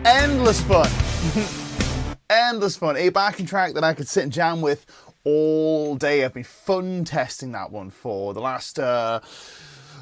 Endless fun. Endless fun. A backing track that I could sit and jam with all day. I've been fun testing that one for the last,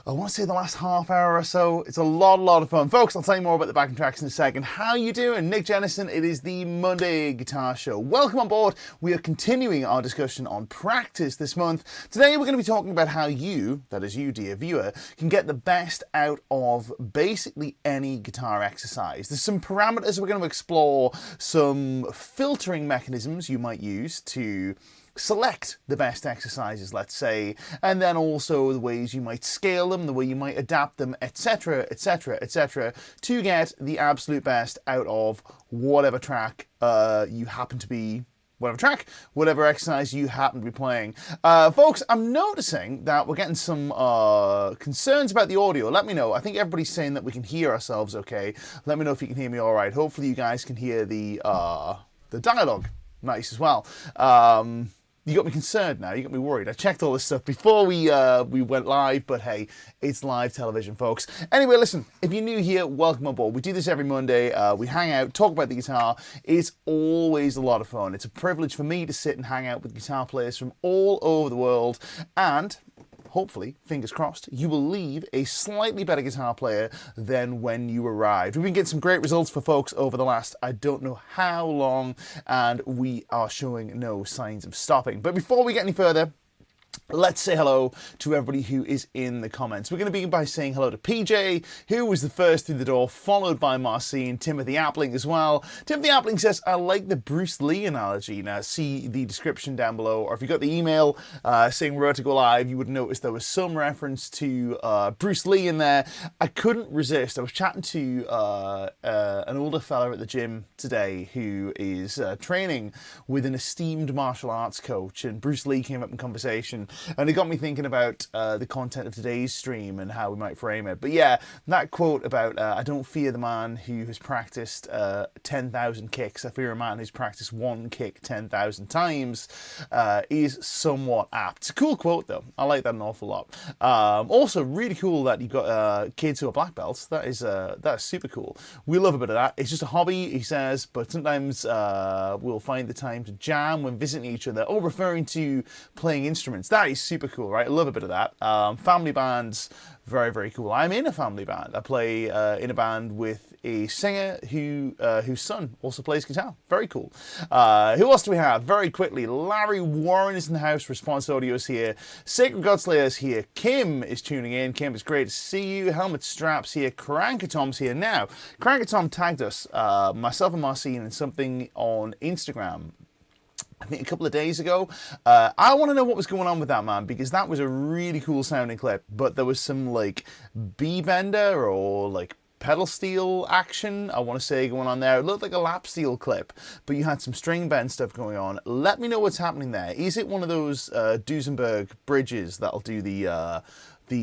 I want to say the last half hour or so. It's a lot of fun. Folks, I'll tell you more about the backing tracks in a second. How you doing? Nick Jennison. It is the Monday Guitar Show. Welcome on board. We are continuing our discussion on practice this month. Today we're going to be talking about how you, that is you dear viewer, can get the best out of basically any guitar exercise. There's some parameters we're going to explore, some filtering mechanisms you might use to select the best exercises, let's say, and then also the ways you might scale them, the way you might adapt them, etc, etc, etc, to get the absolute best out of whatever track you happen to be, whatever exercise you happen to be playing. Folks, I'm noticing that we're getting some concerns about the audio. Let me know. I think everybody's saying that we can hear ourselves okay. Let me know if you can hear me all right. Hopefully you guys can hear the dialogue nice as well. You got me concerned now, you got me worried. I checked all this stuff before we went live, but hey, it's live television, folks. Anyway, listen, if you're new here, welcome aboard. We do this every Monday. We hang out, talk about the guitar. It's always a lot of fun. It's a privilege for me to sit and hang out with guitar players from all over the world, and hopefully, fingers crossed, you will leave a slightly better guitar player than when you arrived. We've been getting some great results for folks over the last, I don't know how long, and we are showing no signs of stopping. But before we get any further, let's say hello to everybody who is in the comments. We're going to begin by saying hello to PJ, who was the first through the door, followed by Marcine, Timothy Appling as well. Timothy Appling says, I like the Bruce Lee analogy. Now, see the description down below, or if you got the email saying we're about to go live, you would notice there was some reference to Bruce Lee in there. I couldn't resist. I was chatting to an older fella at the gym today who is training with an esteemed martial arts coach, and Bruce Lee came up in conversation. And it got me thinking about the content of today's stream and how we might frame it. But yeah, that quote about I don't fear the man who has practiced 10,000 kicks, I fear a man who's practiced one kick 10,000 times is somewhat apt. It's a cool quote though. I like that an awful lot. Also, really cool that you've got kids who are black belts. That is super cool. We love a bit of that. It's just a hobby, he says, but sometimes we'll find the time to jam when visiting each other, or referring to playing instruments. That is super cool, right? I love a bit of that. Family bands, very cool. I'm in a family band. I play in a band with a singer whose son also plays guitar. Very cool. Who else do we have? Very quickly, Larry Warren is in the house. Response Audio is here. Sacred Godslayer is here. Kim is tuning in. Kim, it's great to see you. Helmet Straps here. Crankatom's here. Now, Crankatom tagged us, myself and Marcine, in something on Instagram, I think a couple of days ago. I want to know what was going on with that, man, because that was a really cool sounding clip, but there was some like B-bender or like pedal steel action, I want to say, going on there. It looked like a lap steel clip, but you had some string bend stuff going on. Let me know what's happening there. Is it one of those Duesenberg bridges that'll do the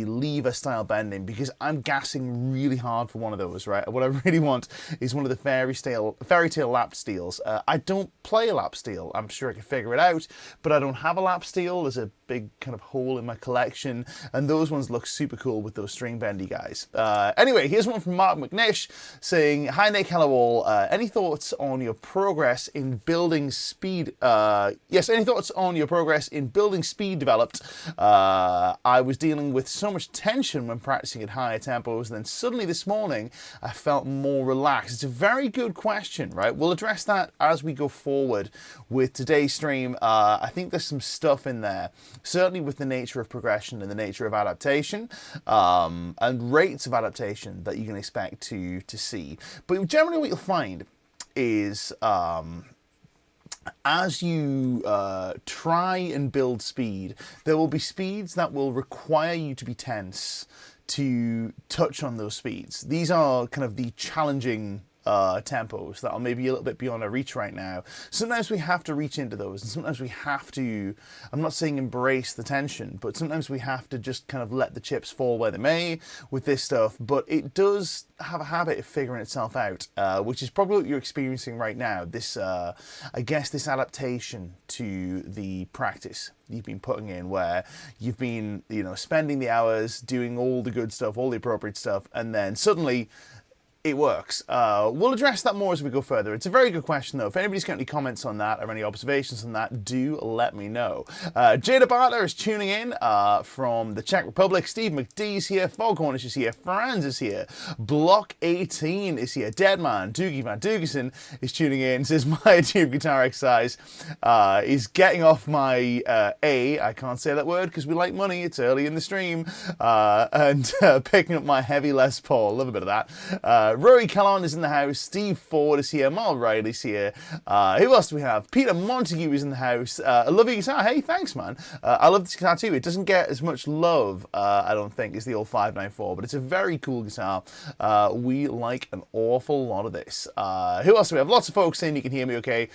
lever style bending? Because I'm gassing really hard for one of those, right? What I really want is one of the fairy tale lap steels. I don't play a lap steel. I'm sure I can figure it out, but I don't have a lap steel. There's a big kind of hole in my collection, and those ones look super cool with those string bendy guys. Anyway, here's one from Mark McNish saying, hi Nick, hello all. Any thoughts on your progress in building speed? Yes, any thoughts on your progress in building speed developed? I was dealing with so much tension when practicing at higher tempos, and then suddenly this morning I felt more relaxed. It's a very good question, right? We'll address that as we go forward with today's stream. I think there's some stuff in there, certainly with the nature of progression and the nature of adaptation, and rates of adaptation that you can expect to see. But generally what you'll find is as you try and build speed, there will be speeds that will require you to be tense to touch on those speeds. These are kind of the challenging tempos that are maybe a little bit beyond our reach right now. Sometimes we have to reach into those, and sometimes we have to, I'm not saying embrace the tension, but sometimes we have to just kind of let the chips fall where they may with this stuff. But it does have a habit of figuring itself out, which is probably what you're experiencing right now. This, I guess, this adaptation to the practice you've been putting in, where you've been, you know, spending the hours doing all the good stuff, all the appropriate stuff, and then suddenly it works. We'll address that more as we go further. It's a very good question, though. If anybody's got any comments on that or any observations on that, do let me know. Jada Bartler is tuning in from the Czech Republic. Steve McDee's here. Foghorn is here. Franz is here. Block 18 is here. Deadman, Doogie Van Doogerson is tuning in. Says my tube guitar exercise is getting off my I can't say that word because we like money. It's early in the stream. And picking up my heavy Les Paul. Love a bit of that. Rory Callon is in the house. Steve Ford is here. Marl Riley's here. Who else do we have? Peter Montague is in the house. I love your guitar. Hey, thanks, man. I love this guitar too. It doesn't get as much love, I don't think, as the old 594, but it's a very cool guitar. We like an awful lot of this. Who else do we have? Lots of folks saying you can hear me okay.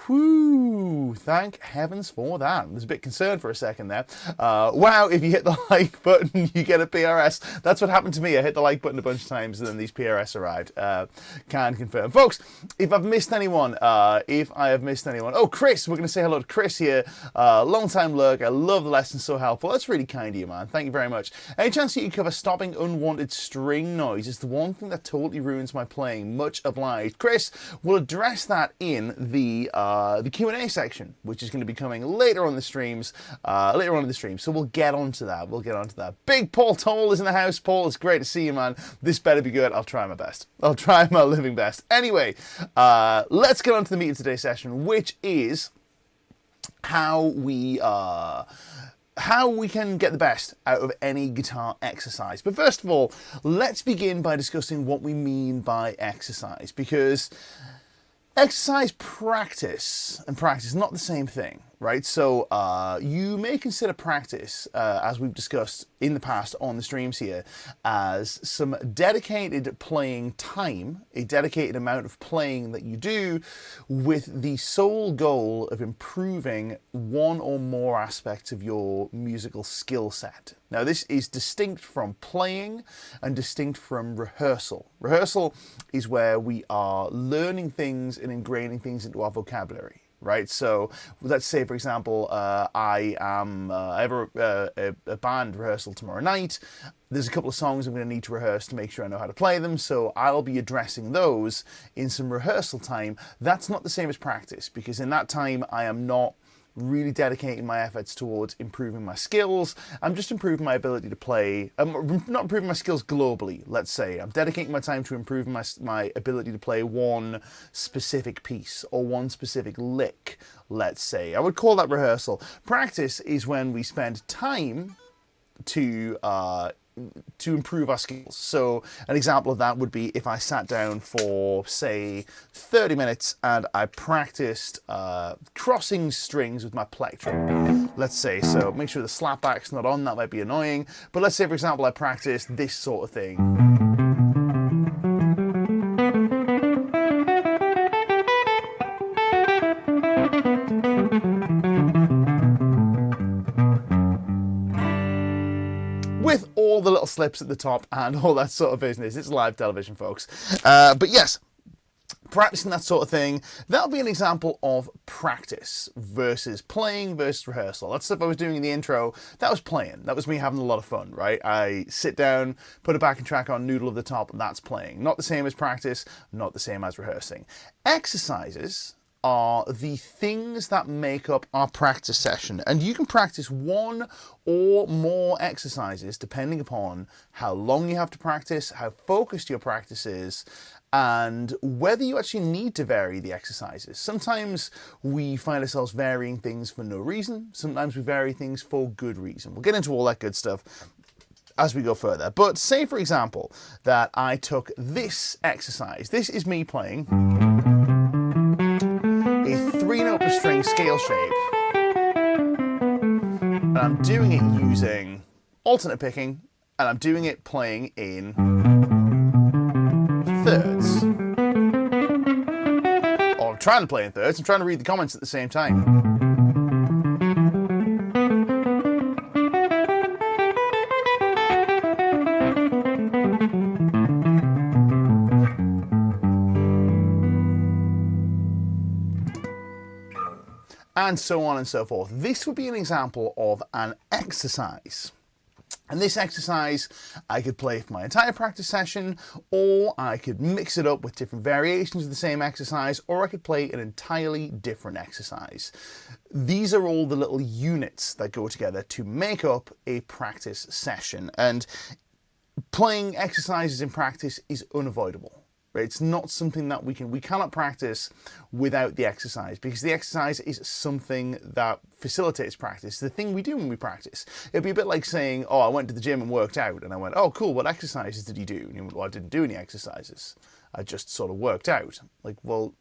Whoo! Thank heavens for that. I was a bit concerned for a second there. Wow, if you hit the like button, you get a PRS. That's what happened to me. I hit the like button a bunch of times and then these PRS arrived. Can confirm. Folks, if I've missed anyone, oh, Chris, we're going to say hello to Chris here. Long time lurk. I love the lesson, so helpful. That's really kind of you, man. Thank you very much. Any chance you cover stopping unwanted string noise? It's the one thing that totally ruins my playing. Much obliged. Chris, we'll address that in the Q&A section, which is going to be coming later on the streams, so we'll get onto that. Big Paul Toll is in the house. Paul, it's great to see you, man. This better be good. I'll try my best. I'll try my living best. Anyway, let's get on to the meat of today's session, which is how we can get the best out of any guitar exercise. But first of all, let's begin by discussing what we mean by exercise, because exercise practice and practice not the same thing, right? So you may consider practice, as we've discussed in the past on the streams here, as some dedicated playing time, a dedicated amount of playing that you do with the sole goal of improving one or more aspects of your musical skill set. Now, this is distinct from playing and distinct from rehearsal. Rehearsal is where we are learning things and ingraining things into our vocabulary. Right, so let's say, for example, I have a band rehearsal tomorrow night. There's a couple of songs I'm going to need to rehearse to make sure I know how to play them, so I'll be addressing those in some rehearsal time. That's not the same as practice, because in that time I am not really dedicating my efforts towards improving my skills. I'm just improving my ability to play. I'm not improving my skills globally, let's say. I'm dedicating my time to improving my ability to play one specific piece or one specific lick, let's say. I would call that rehearsal. Practice is when we spend time to improve our skills. So an example of that would be if I sat down for, say, 30 minutes and I practiced crossing strings with my plectrum, let's say. So make sure the slapback's not on, that might be annoying. But let's say, for example, I practiced this sort of thing. With all the little slips at the top and all that sort of business. It's live television, folks. But yes, practicing that sort of thing, that'll be an example of practice versus playing versus rehearsal. That stuff I was doing in the intro, that was playing. That was me having a lot of fun, right? I sit down, put a backing track on, noodle at the top, that's playing. Not the same as practice, not the same as rehearsing. Exercises are the things that make up our practice session, and you can practice one or more exercises depending upon how long you have to practice, how focused your practice is, and whether you actually need to vary the exercises. Sometimes we find ourselves varying things for no reason, sometimes we vary things for good reason. We'll get into all that good stuff as we go further. But say, for example, that I took this exercise. This is me playing a 3-note per string scale shape, and I'm doing it using alternate picking, and I'm doing it playing in thirds. Or I'm trying to play in thirds. I'm trying to read the comments at the same time. And so on and so forth. This would be an example of an exercise. And this exercise, I could play for my entire practice session, or I could mix it up with different variations of the same exercise, or I could play an entirely different exercise. These are all the little units that go together to make up a practice session. And playing exercises in practice is unavoidable. It's not something that we cannot practice without the exercise, because the exercise is something that facilitates practice, the thing we do when we practice. It'd be a bit like saying, oh, I went to the gym and worked out, and I went, oh, cool, what exercises did you do? And you went, well, I didn't do any exercises. I just sort of worked out. Like, well,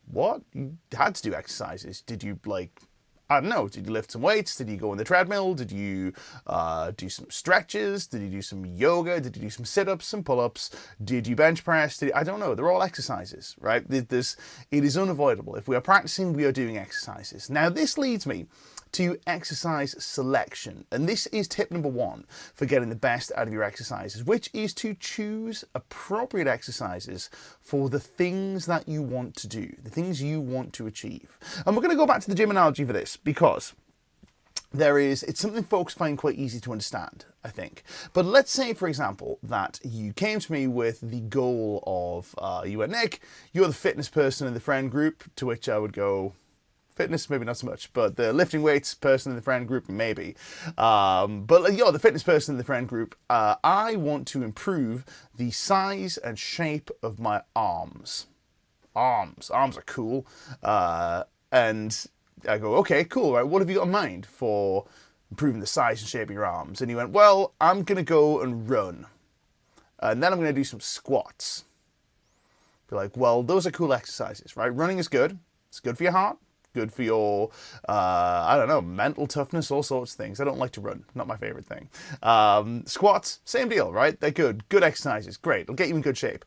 what? You had to do exercises. Did you, like, I don't know, did you lift some weights? Did you go on the treadmill? Did you do some stretches? Did you do some yoga? Did you do some sit-ups, some pull-ups? Did you bench press? I don't know. They're all exercises, right? It is unavoidable. If we are practicing, we are doing exercises. Now, this leads me to exercise selection. And this is tip number 1 for getting the best out of your exercises, which is to choose appropriate exercises for the things that you want to do, the things you want to achieve. And we're going to go back to the gym analogy for this, because it's something folks find quite easy to understand, I think. But let's say, for example, that you came to me with the goal of, you went, Nick, you're the fitness person in the friend group, to which I would go, fitness, maybe not so much, but the lifting weights person in the friend group, maybe. But you're the fitness person in the friend group. I want to improve the size and shape of my arms. Arms are cool. And I go, okay, cool, right, what have you got in mind for improving the size and shape of your arms? And he went, well, I'm going to go and run. And then I'm going to do some squats. Be like, well, those are cool exercises, right? Running is good. It's good for your heart. Good for your, I don't know, mental toughness, all sorts of things. I don't like to run. Not my favorite thing. Squats, same deal, right? They're good. Good exercises. Great. It'll get you in good shape.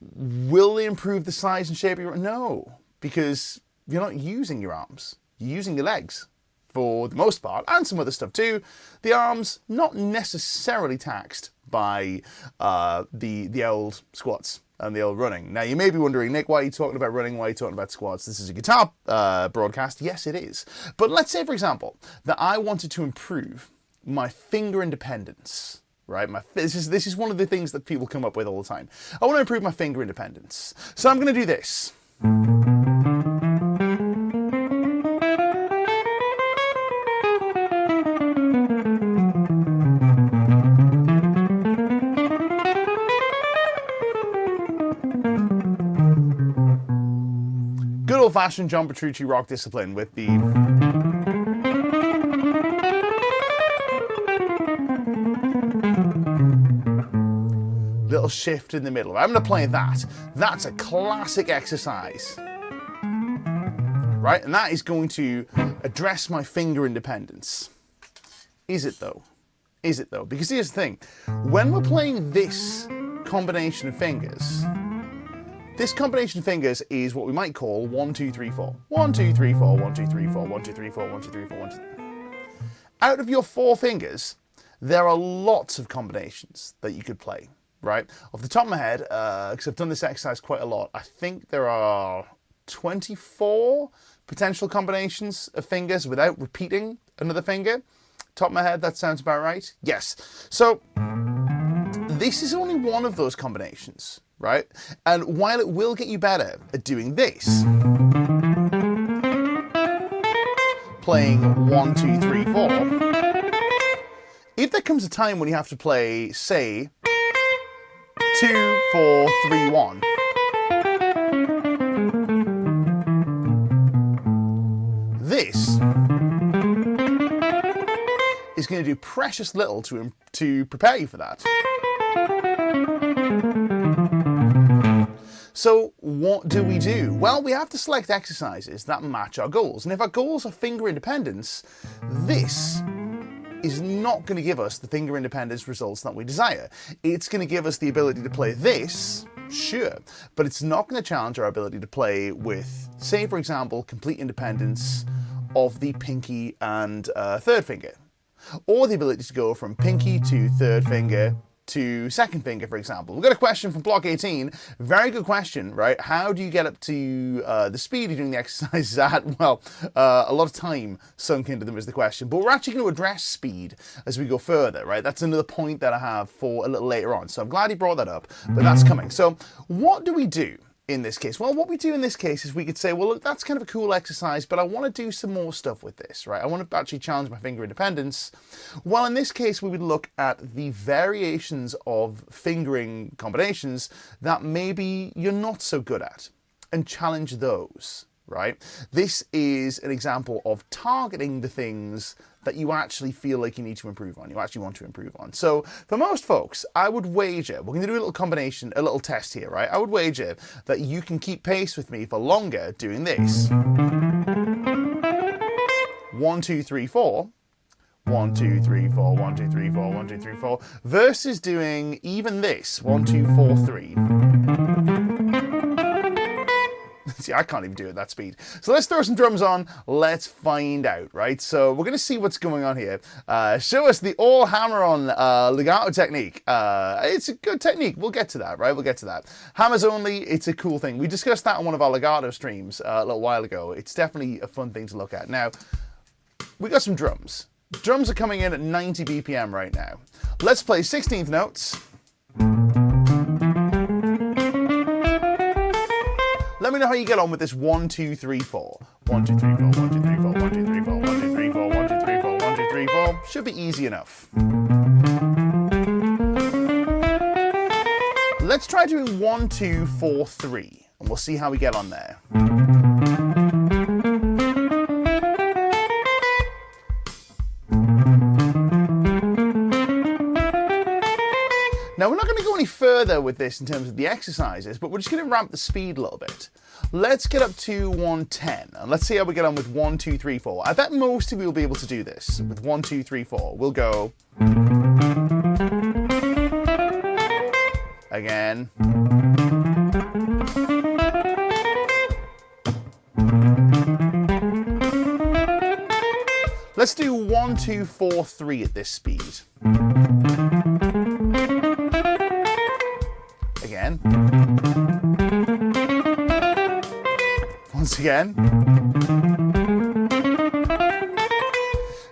Will they improve the size and shape of your... No, because you're not using your arms. You're using your legs for the most part, and some other stuff too. The arms, not necessarily taxed by the old squats and the old running. Now, you may be wondering, Nick, why are you talking about running? Why are you talking about squats? This is a guitar broadcast. Yes, it is. But let's say, for example, that I wanted to improve my finger independence, right? This is one of the things that people come up with all the time. I want to improve my finger independence. So I'm going to do this. Good old-fashioned John Petrucci rock discipline with the... little shift in the middle. I'm going to play that. That's a classic exercise, right? And that is going to address my finger independence. Is it though? Is it though? Because here's the thing. When we're playing this combination of fingers, this combination of fingers is what we might call 1, 2, 3, 4. 1, 2, 3, 4, 1, 2, 3, 4, 1, 2, 3, 4, 1, 2, 3, 4, 1, 2, 3. Out of your 4 fingers, there are lots of combinations that you could play, right? Off the top of my head, because I've done this exercise quite a lot, I think there are 24 potential combinations of fingers without repeating another finger. Top of my head, that sounds about right. Yes. So this is only one of those combinations, right? And while it will get you better at doing this, playing 1, 2, 3, 4, if there comes a time when you have to play, say, 2, 4, 3, 1, this is going to do precious little to prepare you for that. So what do we do? Well, we have to select exercises that match our goals. And if our goals are finger independence, this is not going to give us the finger independence results that we desire. It's going to give us the ability to play this, sure, but it's not going to challenge our ability to play with, say, for example, complete independence of the pinky and third finger, or the ability to go from pinky to third finger to second finger, for example. We've got a question from Block 18. Very good question, right? How do you get up to the speed you're doing the exercises at? Well, a lot of time sunk into them is the question. But we're actually going to address speed as we go further, right? That's another point that I have for a little later on. So I'm glad you brought that up, but that's coming. So what do we do in this case? Well, what we do in this case is we could say, well, look, that's kind of a cool exercise, but I want to do some more stuff with this, right? I want to actually challenge my finger independence. Well, in this case, we would look at the variations of fingering combinations that maybe you're not so good at and challenge those, right? This is an example of targeting the things that you actually feel like you need to improve on, you actually want to improve on. So for most folks, I would wager, we're going to do a little combination, a little test here, right? I would wager that you can keep pace with me for longer doing this. 1, 2, 3, 4. 1, 2, 3, 4, 1, 2, 3, 4, 1, 2, 3, 4, versus doing even this, 1, 2, 4, 3. See, I can't even do it at that speed. So let's throw some drums on. Let's find out, right? So we're going to see what's going on here. Show us the all hammer-on legato technique. It's a good technique. We'll get to that, right? We'll get to that. Hammers only, it's a cool thing. We discussed that on one of our legato streams a little while ago. It's definitely a fun thing to look at. Now, we got some drums. Drums are coming in at 90 BPM right now. Let's play 16th notes. Let me know how you get on with this 1, 2, 3, 4. 1, 2, 3, 4, 1, 2, 3, 4, 1, 2, 3, 4, 1, 2, 3, 4, 1, 2, 3, 4, 1, 2, 3, 4. Should be easy enough. Let's try doing 1, 2, 4, 3, and we'll see how we get on there. Now, we're not going to go any further with this in terms of the exercises, but we're just going to ramp the speed a little bit. Let's get up to 110, and let's see how we get on with 1, 2, 3, 4. I bet most of you will be able to do this with 1, 2, 3, 4. We'll go again. Let's do 1, 2, 4, 3 at this speed. Again. Once again.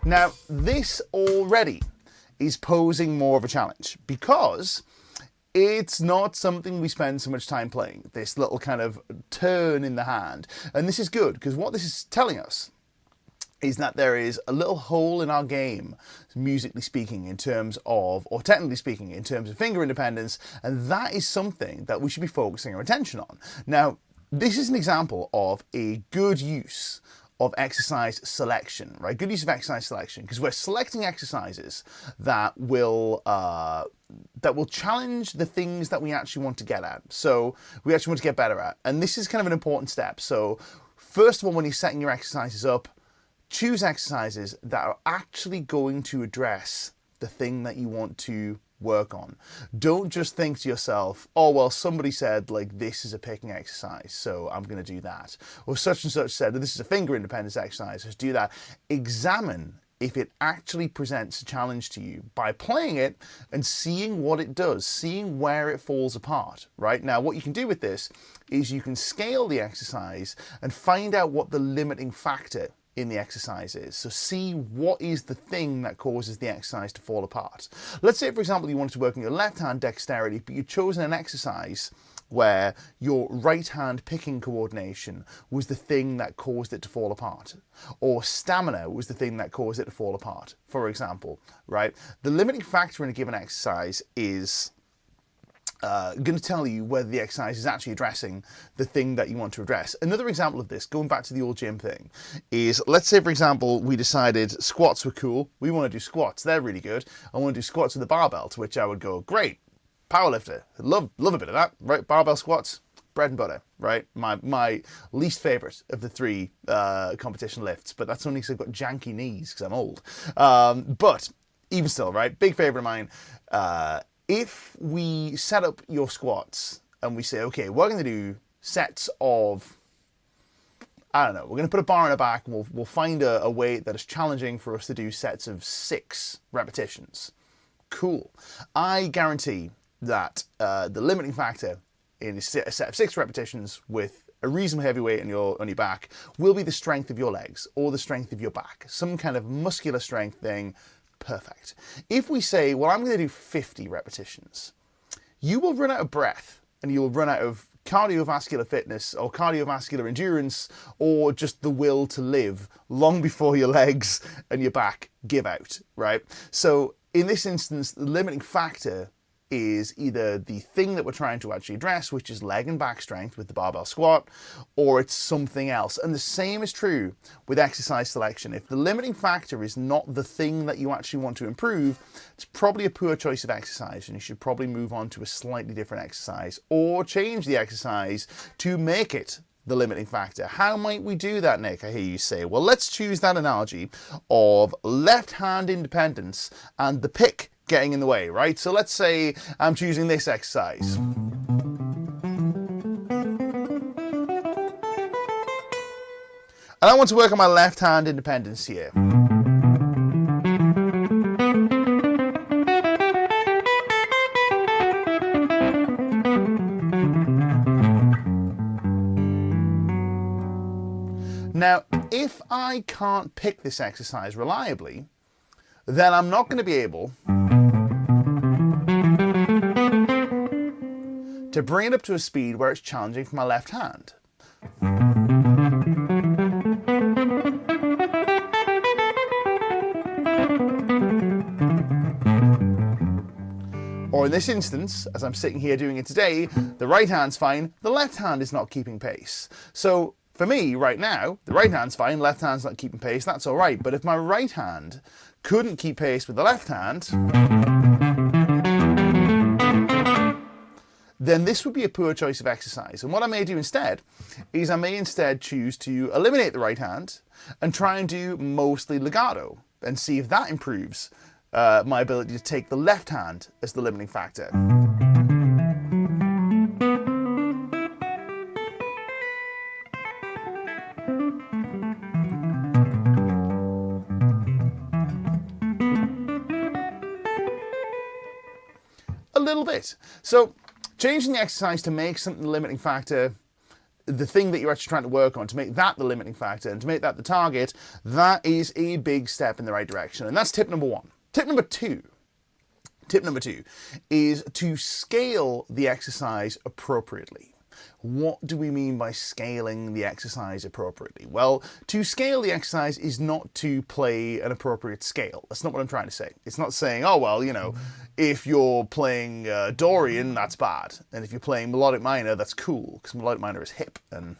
Now, this already is posing more of a challenge because it's not something we spend so much time playing, this little kind of turn in the hand. And this is good because what this is telling us is that there is a little hole in our game, musically speaking, in terms of, or technically speaking, in terms of finger independence, and that is something that we should be focusing our attention on. Now, this is an example of a good use of exercise selection, right? Good use of exercise selection, because we're selecting exercises that will challenge the things that we actually want to get at. So we actually want to get better at, and this is kind of an important step. So first of all, when you're setting your exercises up, choose exercises that are actually going to address the thing that you want to work on. Don't just think to yourself, oh, well, somebody said, like, this is a picking exercise, so I'm going to do that. Or such and such said, this is a finger independence exercise, let's do that. Examine if it actually presents a challenge to you by playing it and seeing what it does, seeing where it falls apart, right? Now, what you can do with this is you can scale the exercise and find out what the limiting factor in the exercise is. So see what is the thing that causes the exercise to fall apart. Let's say, for example, you wanted to work on your left hand dexterity, but you've chosen an exercise where your right hand picking coordination was the thing that caused it to fall apart, or stamina was the thing that caused it to fall apart, for example, right? The limiting factor in a given exercise is going to tell you whether the exercise is actually addressing the thing that you want to address. Another example of this, going back to the old gym thing, is let's say, for example, we decided squats were cool. We want to do squats. They're really good. I want to do squats with a barbell, to which I would go, great, powerlifter. Love a bit of that, right? Barbell squats, bread and butter, right? My least favorite of the three competition lifts, but that's only because I've got janky knees because I'm old. But even still, right? Big favorite of mine. If we set up your squats and we say, okay, we're going to do sets of, I don't know, we're going to put a bar in the back and we'll find a weight that is challenging for us to do sets of 6 repetitions. Cool. I guarantee that the limiting factor in a set of 6 repetitions with a reasonably heavy weight on your back will be the strength of your legs or the strength of your back. Some kind of muscular strength thing. Perfect. If we say, well, I'm going to do 50 repetitions, you will run out of breath and you will run out of cardiovascular fitness or cardiovascular endurance or just the will to live long before your legs and your back give out, right? So in this instance, the limiting factor is either the thing that we're trying to actually address, which is leg and back strength with the barbell squat, or it's something else. And the same is true with exercise selection. If the limiting factor is not the thing that you actually want to improve, it's probably a poor choice of exercise, and you should probably move on to a slightly different exercise or change the exercise to make it the limiting factor. How might we do that, Nick? I hear you say. Well, let's choose that analogy of left hand independence and the pick getting in the way, right? So let's say I'm choosing this exercise. And I want to work on my left hand independence here. Now, if I can't pick this exercise reliably, then I'm not going to be able to bring it up to a speed where it's challenging for my left hand. Or in this instance, as I'm sitting here doing it today, the right hand's fine, the left hand is not keeping pace. So for me right now, the right hand's fine, left hand's not keeping pace, that's all right. But if my right hand couldn't keep pace with the left hand, then this would be a poor choice of exercise. And what I may do instead is I may instead choose to eliminate the right hand and try and do mostly legato and see if that improves my ability to take the left hand as the limiting factor. A little bit. So changing the exercise to make something the limiting factor, the thing that you're actually trying to work on, to make that the limiting factor and to make that the target, that is a big step in the right direction. And that's tip number 1. Tip number two is to scale the exercise appropriately. What do we mean by scaling the exercise appropriately? Well, to scale the exercise is not to play an appropriate scale. That's not what I'm trying to say. It's not saying, oh, well, you know, if you're playing Dorian, that's bad. And if you're playing melodic minor, that's cool, because melodic minor is hip. And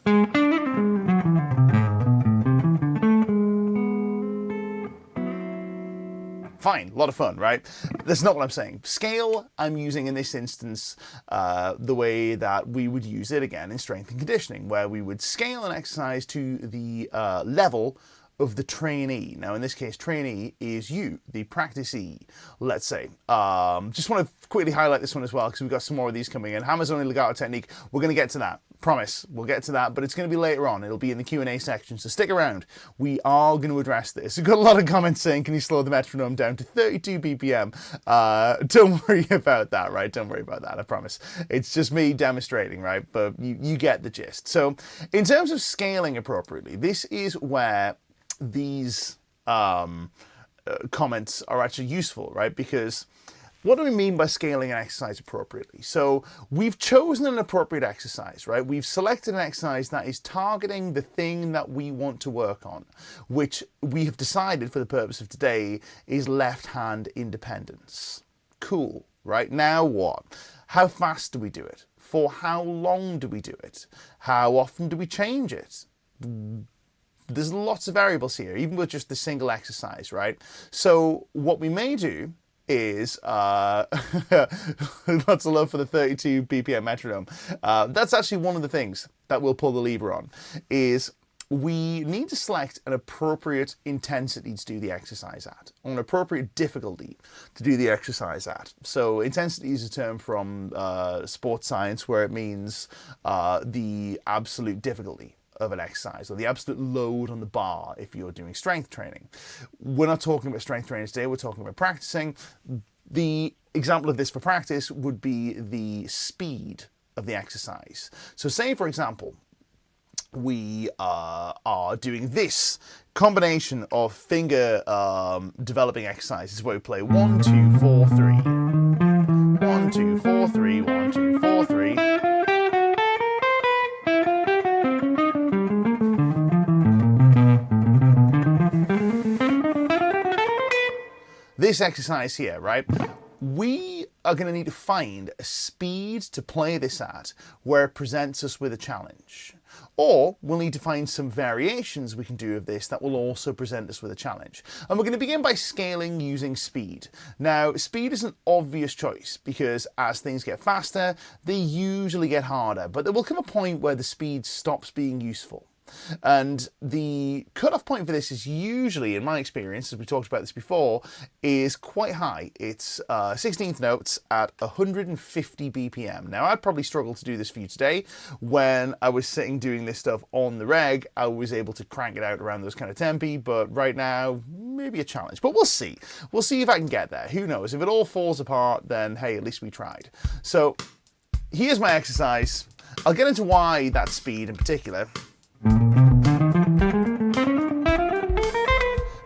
fine, a lot of fun, right? That's not what I'm saying. Scale, I'm using in this instance the way that we would use it again in strength and conditioning, where we would scale an exercise to the level of the trainee. Now, in this case, trainee is you, the practicee, let's say. Just want to quickly highlight this one as well, because we've got some more of these coming in. Hammer's only legato technique. We're going to get to that. Promise, we'll get to that, but it's going to be later on. It'll be in the Q&A section, so stick around. We are going to address this. We've got a lot of comments saying, can you slow the metronome down to 32 BPM? Don't worry about that, right? Don't worry about that, I promise. It's just me demonstrating, right? But you get the gist. So in terms of scaling appropriately, this is where these comments are actually useful, right? Because what do we mean by scaling an exercise appropriately? So we've chosen an appropriate exercise, right? We've selected an exercise that is targeting the thing that we want to work on, which we have decided for the purpose of today is left hand independence. Cool, right? Now what? How fast do we do it? For how long do we do it? How often do we change it? There's lots of variables here, even with just the single exercise, right? So what we may do is lots of love for the 32 BPM metronome. That's actually one of the things that we'll pull the lever on, is we need to select an appropriate intensity to do the exercise at, or an appropriate difficulty to do the exercise at. So intensity is a term from sports science where it means the absolute difficulty of an exercise, or the absolute load on the bar if you're doing strength training. We're not talking about strength training today, we're talking about practicing. The example of this for practice would be the speed of the exercise. So say, for example, we are doing this combination of finger developing exercises where we play 1, 2, 4, 3. 1, 2, 4, 3, 1, 2, 4, 3. This exercise here, right? We are going to need to find a speed to play this at where it presents us with a challenge. Or we'll need to find some variations we can do of this that will also present us with a challenge. And we're going to begin by scaling using speed. Now, speed is an obvious choice because as things get faster, they usually get harder. But there will come a point where the speed stops being useful. And the cutoff point for this is usually, in my experience, as we talked about this before, is quite high. It's 16th notes at 150 BPM. Now, I'd probably struggle to do this for you today. When I was sitting doing this stuff on the reg, I was able to crank it out around those kind of tempi, but right now, maybe a challenge. But we'll see. We'll see if I can get there. Who knows? If it all falls apart, then hey, at least we tried. So here's my exercise. I'll get into why that speed in particular.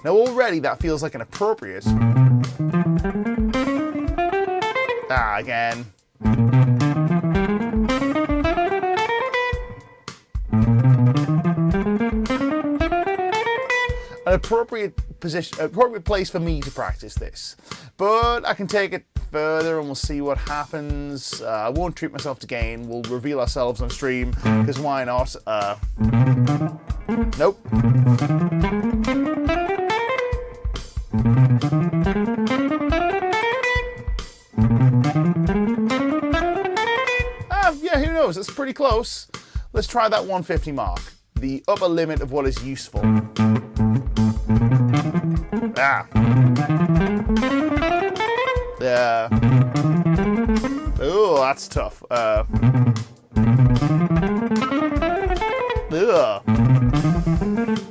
Now already that feels like an appropriate. Again. An appropriate position, appropriate place for me to practice this. But I can take it further and we'll see what happens. I won't treat myself to gain. We'll reveal ourselves on stream, because why not? Nope. Yeah, who knows? It's pretty close. Let's try that 150 mark. The upper limit of what is useful. Yeah. Oh, that's tough.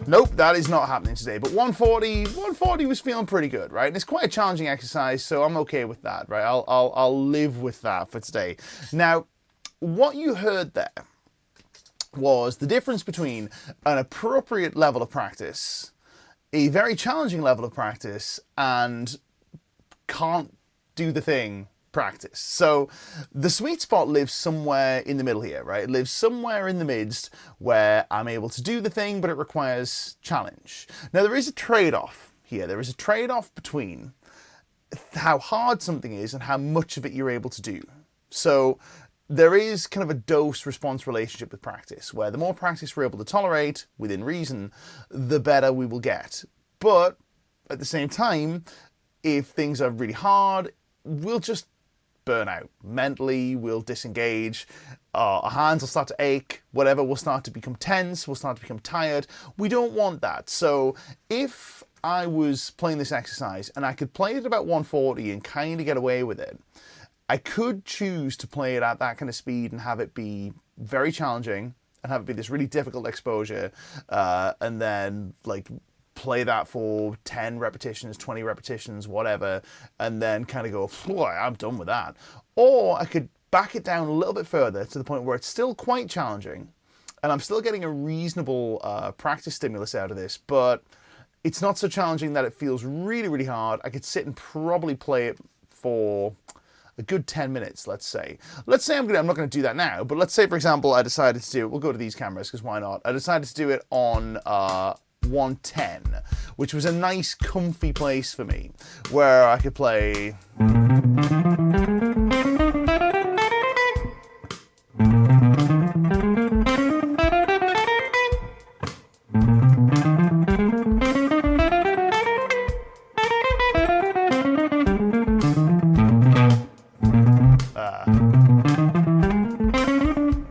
Nope, that is not happening today. But 140 was feeling pretty good, right? And it's quite a challenging exercise, so I'm okay with that, right? I'll live with that for today. Now, what you heard there was the difference between an appropriate level of practice, a very challenging level of practice, and can't do the thing practice. So the sweet spot lives somewhere in the middle here, right? It lives somewhere in the midst where I'm able to do the thing, but it requires challenge. Now there is a trade-off here. There is a trade-off between how hard something is and how much of it you're able to do. So there is kind of a dose-response relationship with practice, where the more practice we're able to tolerate, within reason, the better we will get. But at the same time, if things are really hard, we'll just burn out. Mentally, we'll disengage, our hands will start to ache, whatever, we'll start to become tense, we'll start to become tired. We don't want that. So if I was playing this exercise and I could play it about 140 and kind of get away with it, I could choose to play it at that kind of speed and have it be very challenging and have it be this really difficult exposure, and then like play that for 10 repetitions, 20 repetitions, whatever, and then kind of go, boy, I'm done with that. Or I could back it down a little bit further to the point where it's still quite challenging and I'm still getting a reasonable practice stimulus out of this, but it's not so challenging that it feels really, really hard. I could sit and probably play it for a good 10 minutes, let's say. Let's say I'm not going to do that now, but let's say, for example, I decided to do it. We'll go to these cameras, because why not? I decided to do it on 110, which was a nice, comfy place for me, where I could play...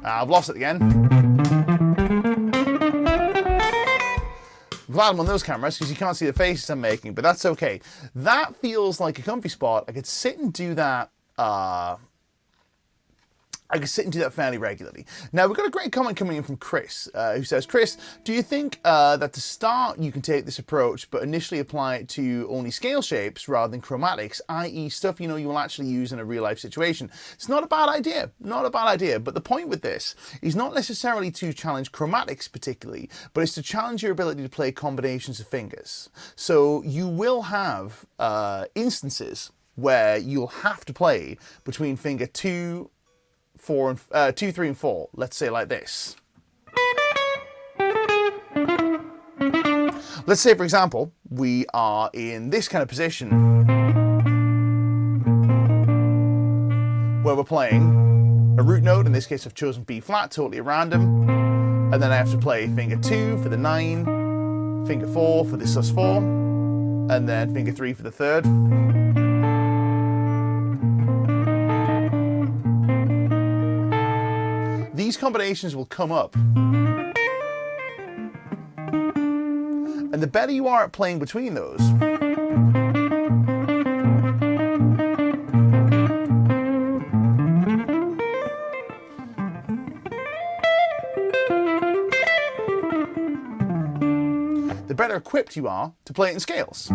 I've lost it again. Glad I'm on those cameras because you can't see the faces I'm making, but that's okay. That feels like a comfy spot. I could sit and do that. I I can sit and do that fairly regularly. Now, we've got a great comment coming in from Chris, who says, Chris, do you think that to start you can take this approach, but initially apply it to only scale shapes rather than chromatics, i.e. stuff you know you will actually use in a real life situation? It's not a bad idea, not a bad idea. But the point with this is not necessarily to challenge chromatics particularly, but it's to challenge your ability to play combinations of fingers. So you will have instances where you'll have to play between finger 2, 4, and 2, 3, and 4. Let's say like this. Let's say, for example, we are in this kind of position where we're playing a root note. In this case, I've chosen B flat, totally at random, and then I have to play finger 2 for the 9, finger 4 for the sus4, and then finger 3 for the 3rd. These combinations will come up. And the better you are at playing between those, the better equipped you are to play it in scales.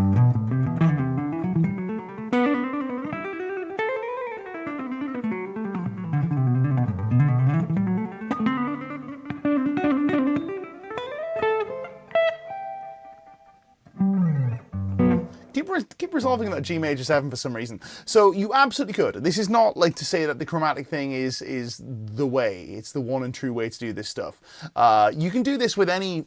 Keep resolving that G major 7 for some reason. So you absolutely could. This is not like to say that the chromatic thing is the way. It's the one and true way to do this stuff. You can do this with any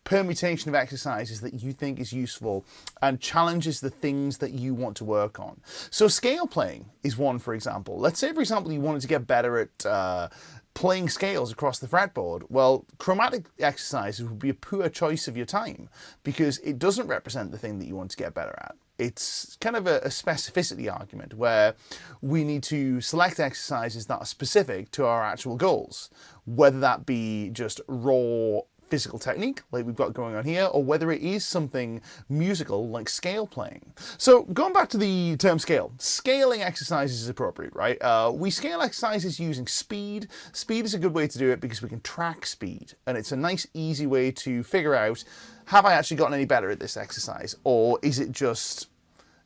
permutation of exercises that you think is useful and challenges the things that you want to work on. So scale playing is one, for example. Let's say, for example, you wanted to get better at playing scales across the fretboard. Well, chromatic exercises would be a poor choice of your time because it doesn't represent the thing that you want to get better at. It's kind of a specificity argument where we need to select exercises that are specific to our actual goals, whether that be just raw physical technique like we've got going on here, or whether it is something musical like scale playing. So going back to the term scale, scaling exercises is appropriate, right? We scale exercises using speed. Speed is a good way to do it because we can track speed, and it's a nice easy way to figure out, have I actually gotten any better at this exercise, or is it just,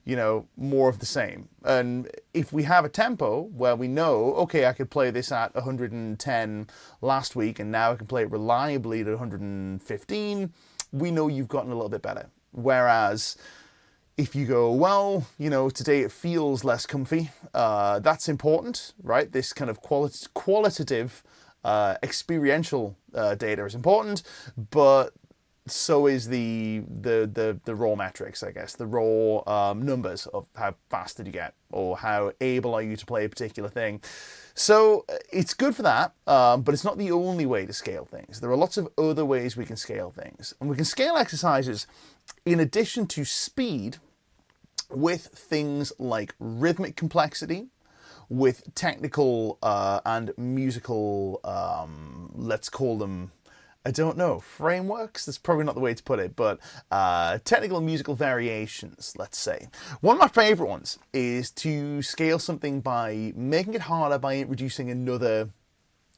you know, more of the same? And if we have a tempo where we know, okay, I could play this at 110 last week and now I can play it reliably at 115, we know you've gotten a little bit better. Whereas if you go, well, you know, today it feels less comfy, that's important, right? This kind of qualitative, experiential data is important, but so is the raw metrics, I guess, the raw numbers of how fast did you get or how able are you to play a particular thing. So it's good for that, but it's not the only way to scale things. There are lots of other ways we can scale things. And we can scale exercises in addition to speed with things like rhythmic complexity, with technical and musical, let's call them, I don't know, frameworks? That's probably not the way to put it, but technical and musical variations, let's say. One of my favorite ones is to scale something by making it harder by introducing another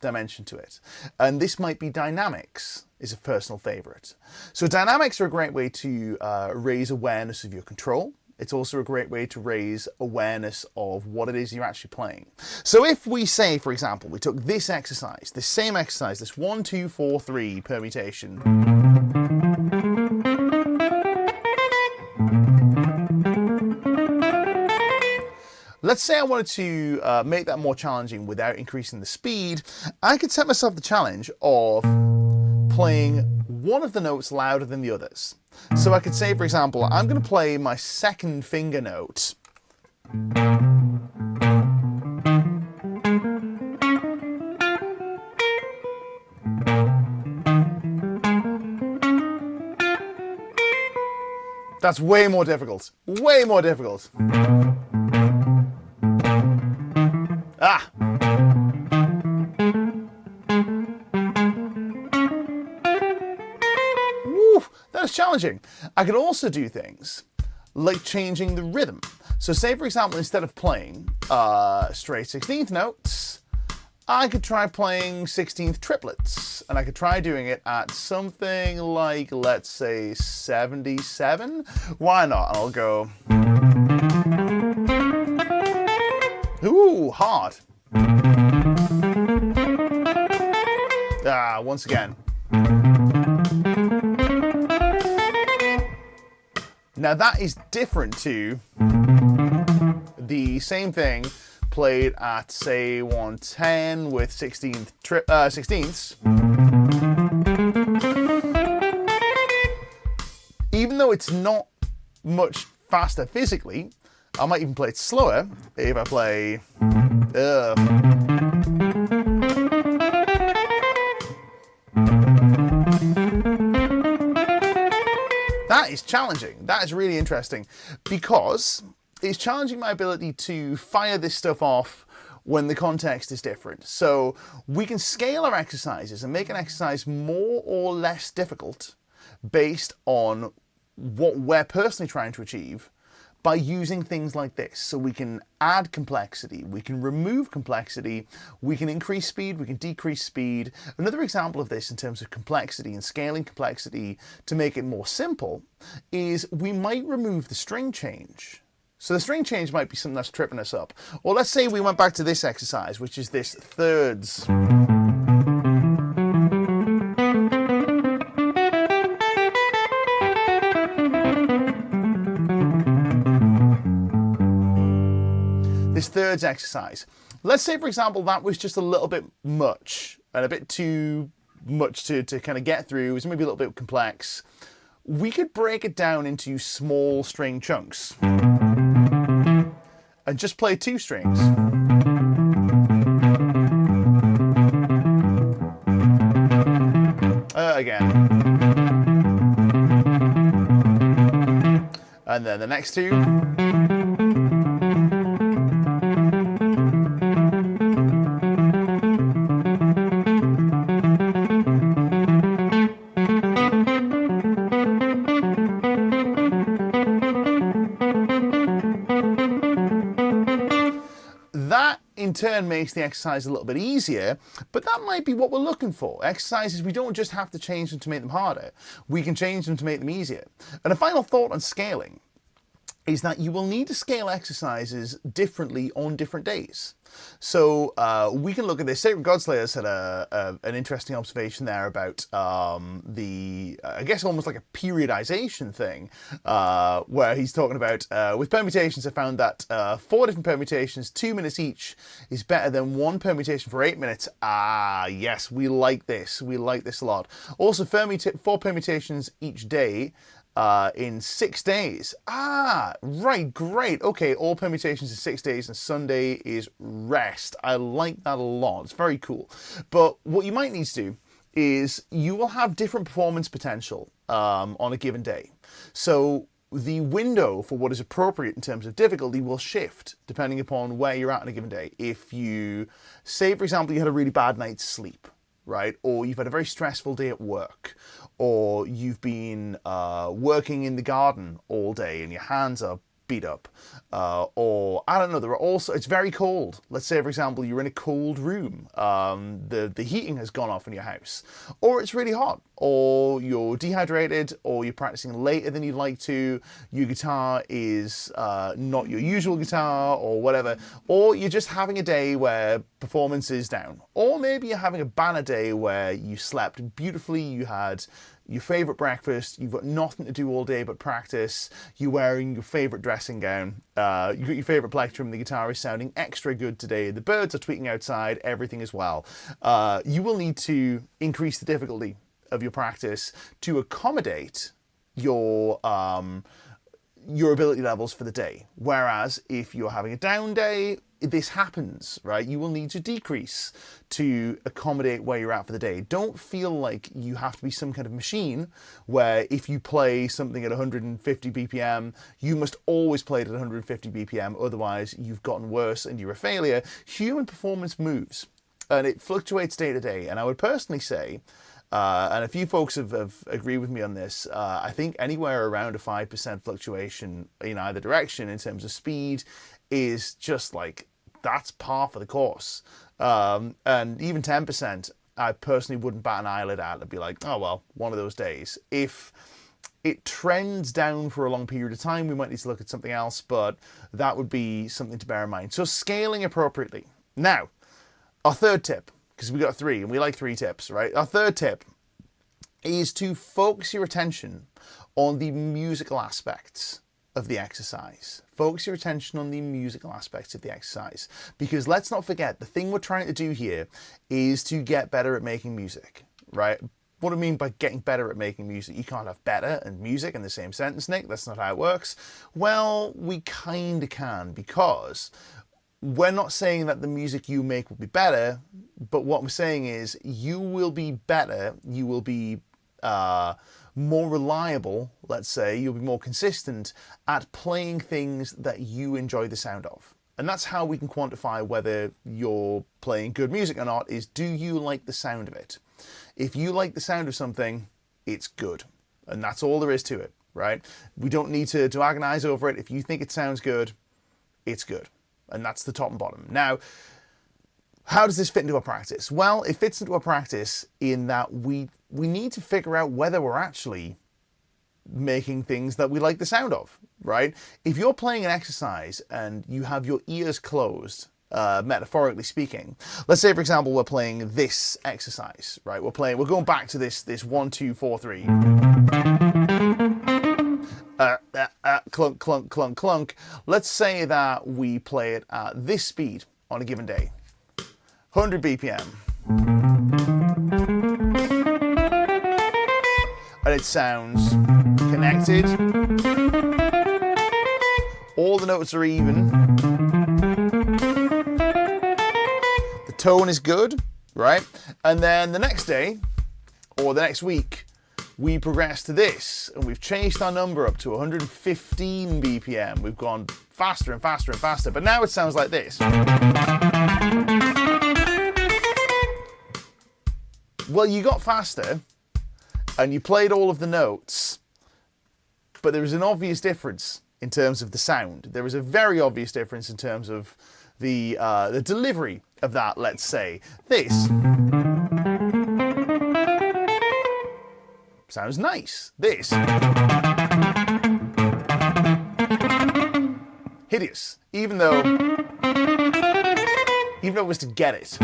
dimension to it. And this might be dynamics, is a personal favorite. So dynamics are a great way to raise awareness of your control. It's also a great way to raise awareness of what it is you're actually playing. So if we say, for example, we took this exercise, this same exercise, this 1, 2, 4, 3 permutation. Let's say I wanted to make that more challenging without increasing the speed. I could set myself the challenge of playing one of the notes louder than the others. So I could say, for example, I'm going to play my second finger note. That's way more difficult. Way more difficult. Ah! That's challenging. I can also do things like changing the rhythm. So say, for example, instead of playing straight 16th notes, I could try playing 16th triplets, and I could try doing it at something like, let's say, 77. Why not? And I'll go, ooh, hard. Once again. Now that is different to the same thing played at, say, 110 with 16ths. Even though it's not much faster physically, I might even play it slower if I play... That is challenging. That is really interesting because it's challenging my ability to fire this stuff off when the context is different. So we can scale our exercises and make an exercise more or less difficult based on what we're personally trying to achieve by using things like this. So we can add complexity, we can remove complexity, we can increase speed, we can decrease speed. Another example of this in terms of complexity and scaling complexity to make it more simple is we might remove the string change. So the string change might be something that's tripping us up. Or let's say we went back to this exercise, which is this thirds. This thirds exercise. Let's say, for example, that was just a little bit much and a bit too much to kind of get through. It was maybe a little bit complex. We could break it down into small string chunks and just play 2 strings. Again. And then the next 2. That in turn makes the exercise a little bit easier, but that might be what we're looking for. Exercises, we don't just have to change them to make them harder. We can change them to make them easier. And a final thought on scaling is that you will need to scale exercises differently on different days. So we can look at this. Sacred Godslayer's had an interesting observation there about I guess almost like a periodization thing, where he's talking about with permutations, I found that 4 different permutations, 2 minutes each, is better than 1 permutation for 8 minutes. Ah, yes, we like this. We like this a lot. Also, 4 permutations each day in 6 days. Ah, right, great. Okay, all permutations in 6 days and Sunday is rest. I like that a lot. It's very cool. But what you might need to do is you will have different performance potential on a given day. So the window for what is appropriate in terms of difficulty will shift depending upon where you're at on a given day. If you say, for example, you had a really bad night's sleep, right? Or you've had a very stressful day at work, or you've been working in the garden all day and your hands are beat up, or I don't know, there are also, it's very cold. Let's say, for example, you're in a cold room, the heating has gone off in your house, or it's really hot, or you're dehydrated, or you're practicing later than you'd like to, your guitar is not your usual guitar, or whatever, or you're just having a day where performance is down, or maybe you're having a banner day where you slept beautifully, you had your favourite breakfast, you've got nothing to do all day but practice, you're wearing your favourite dressing gown, you've got your favourite plectrum, the guitar is sounding extra good today, the birds are tweeting outside, everything is well. You will need to increase the difficulty of your practice to accommodate your ability levels for the day. Whereas if you're having a down day, this happens, right? You will need to decrease to accommodate where you're at for the day. Don't feel like you have to be some kind of machine where if you play something at 150 BPM, you must always play it at 150 BPM, otherwise you've gotten worse and you're a failure. Human performance moves and it fluctuates day to day. And I would personally say, and a few folks have agreed with me on this, I think anywhere around a 5% fluctuation in either direction in terms of speed is just like, that's par for the course. And even 10%, I personally wouldn't bat an eyelid at. I'd be like, oh, well, one of those days. If it trends down for a long period of time, we might need to look at something else, but that would be something to bear in mind. So scaling appropriately. Now, our third tip, because we got 3 and we like 3 tips, right? Our third tip is to focus your attention on the musical aspects of the exercise. Focus your attention on the musical aspects of the exercise, because let's not forget, the thing we're trying to do here is to get better at making music, right? What do I mean by getting better at making music? You can't have better and music in the same sentence, Nick. That's not how it works. Well, we kind of can, because we're not saying that the music you make will be better, but what we're saying is you will be better, you will be more reliable, let's say, you'll be more consistent at playing things that you enjoy the sound of. And that's how we can quantify whether you're playing good music or not, is do you like the sound of it? If you like the sound of something, it's good. And that's all there is to it, right? We don't need to agonize over it. If you think it sounds good, it's good. And that's the top and bottom. Now, how does this fit into our practice? Well, it fits into our practice in that we need to figure out whether we're actually making things that we like the sound of, right? If you're playing an exercise and you have your ears closed, metaphorically speaking, let's say, for example, we're playing this exercise, right? We're going back to this 1, 2, 4, 3. Clunk, clunk, clunk, clunk. Let's say that we play it at this speed on a given day. 100 BPM. And it sounds connected. All the notes are even. The tone is good, right? And then the next day, or the next week, we progress to this, and we've changed our number up to 115 BPM. We've gone faster and faster and faster, but now it sounds like this. Well, you got faster, and you played all of the notes, but there is an obvious difference in terms of the sound. There is a very obvious difference in terms of the delivery of that, let's say. This sounds nice. This, hideous, even though it was to get it.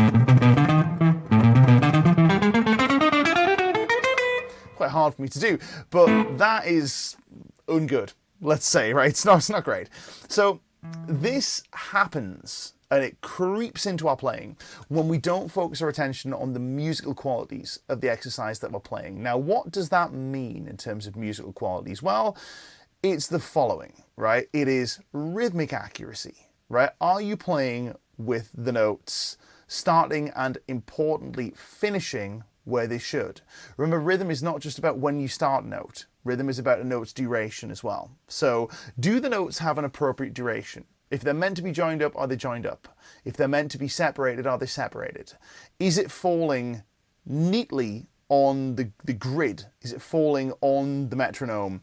Quite hard for me to do, but that is ungood, let's say, right? It's not great. So this happens, and it creeps into our playing when we don't focus our attention on the musical qualities of the exercise that we're playing. Now, what does that mean in terms of musical qualities? Well, it's the following, right? It is rhythmic accuracy, right? Are you playing with the notes starting and, importantly, finishing where they should? Remember, rhythm is not just about when you start a note. Rhythm is about a note's duration as well. So, do the notes have an appropriate duration? If they're meant to be joined up, are they joined up? If they're meant to be separated, are they separated? Is it falling neatly on the grid? Is it falling on the metronome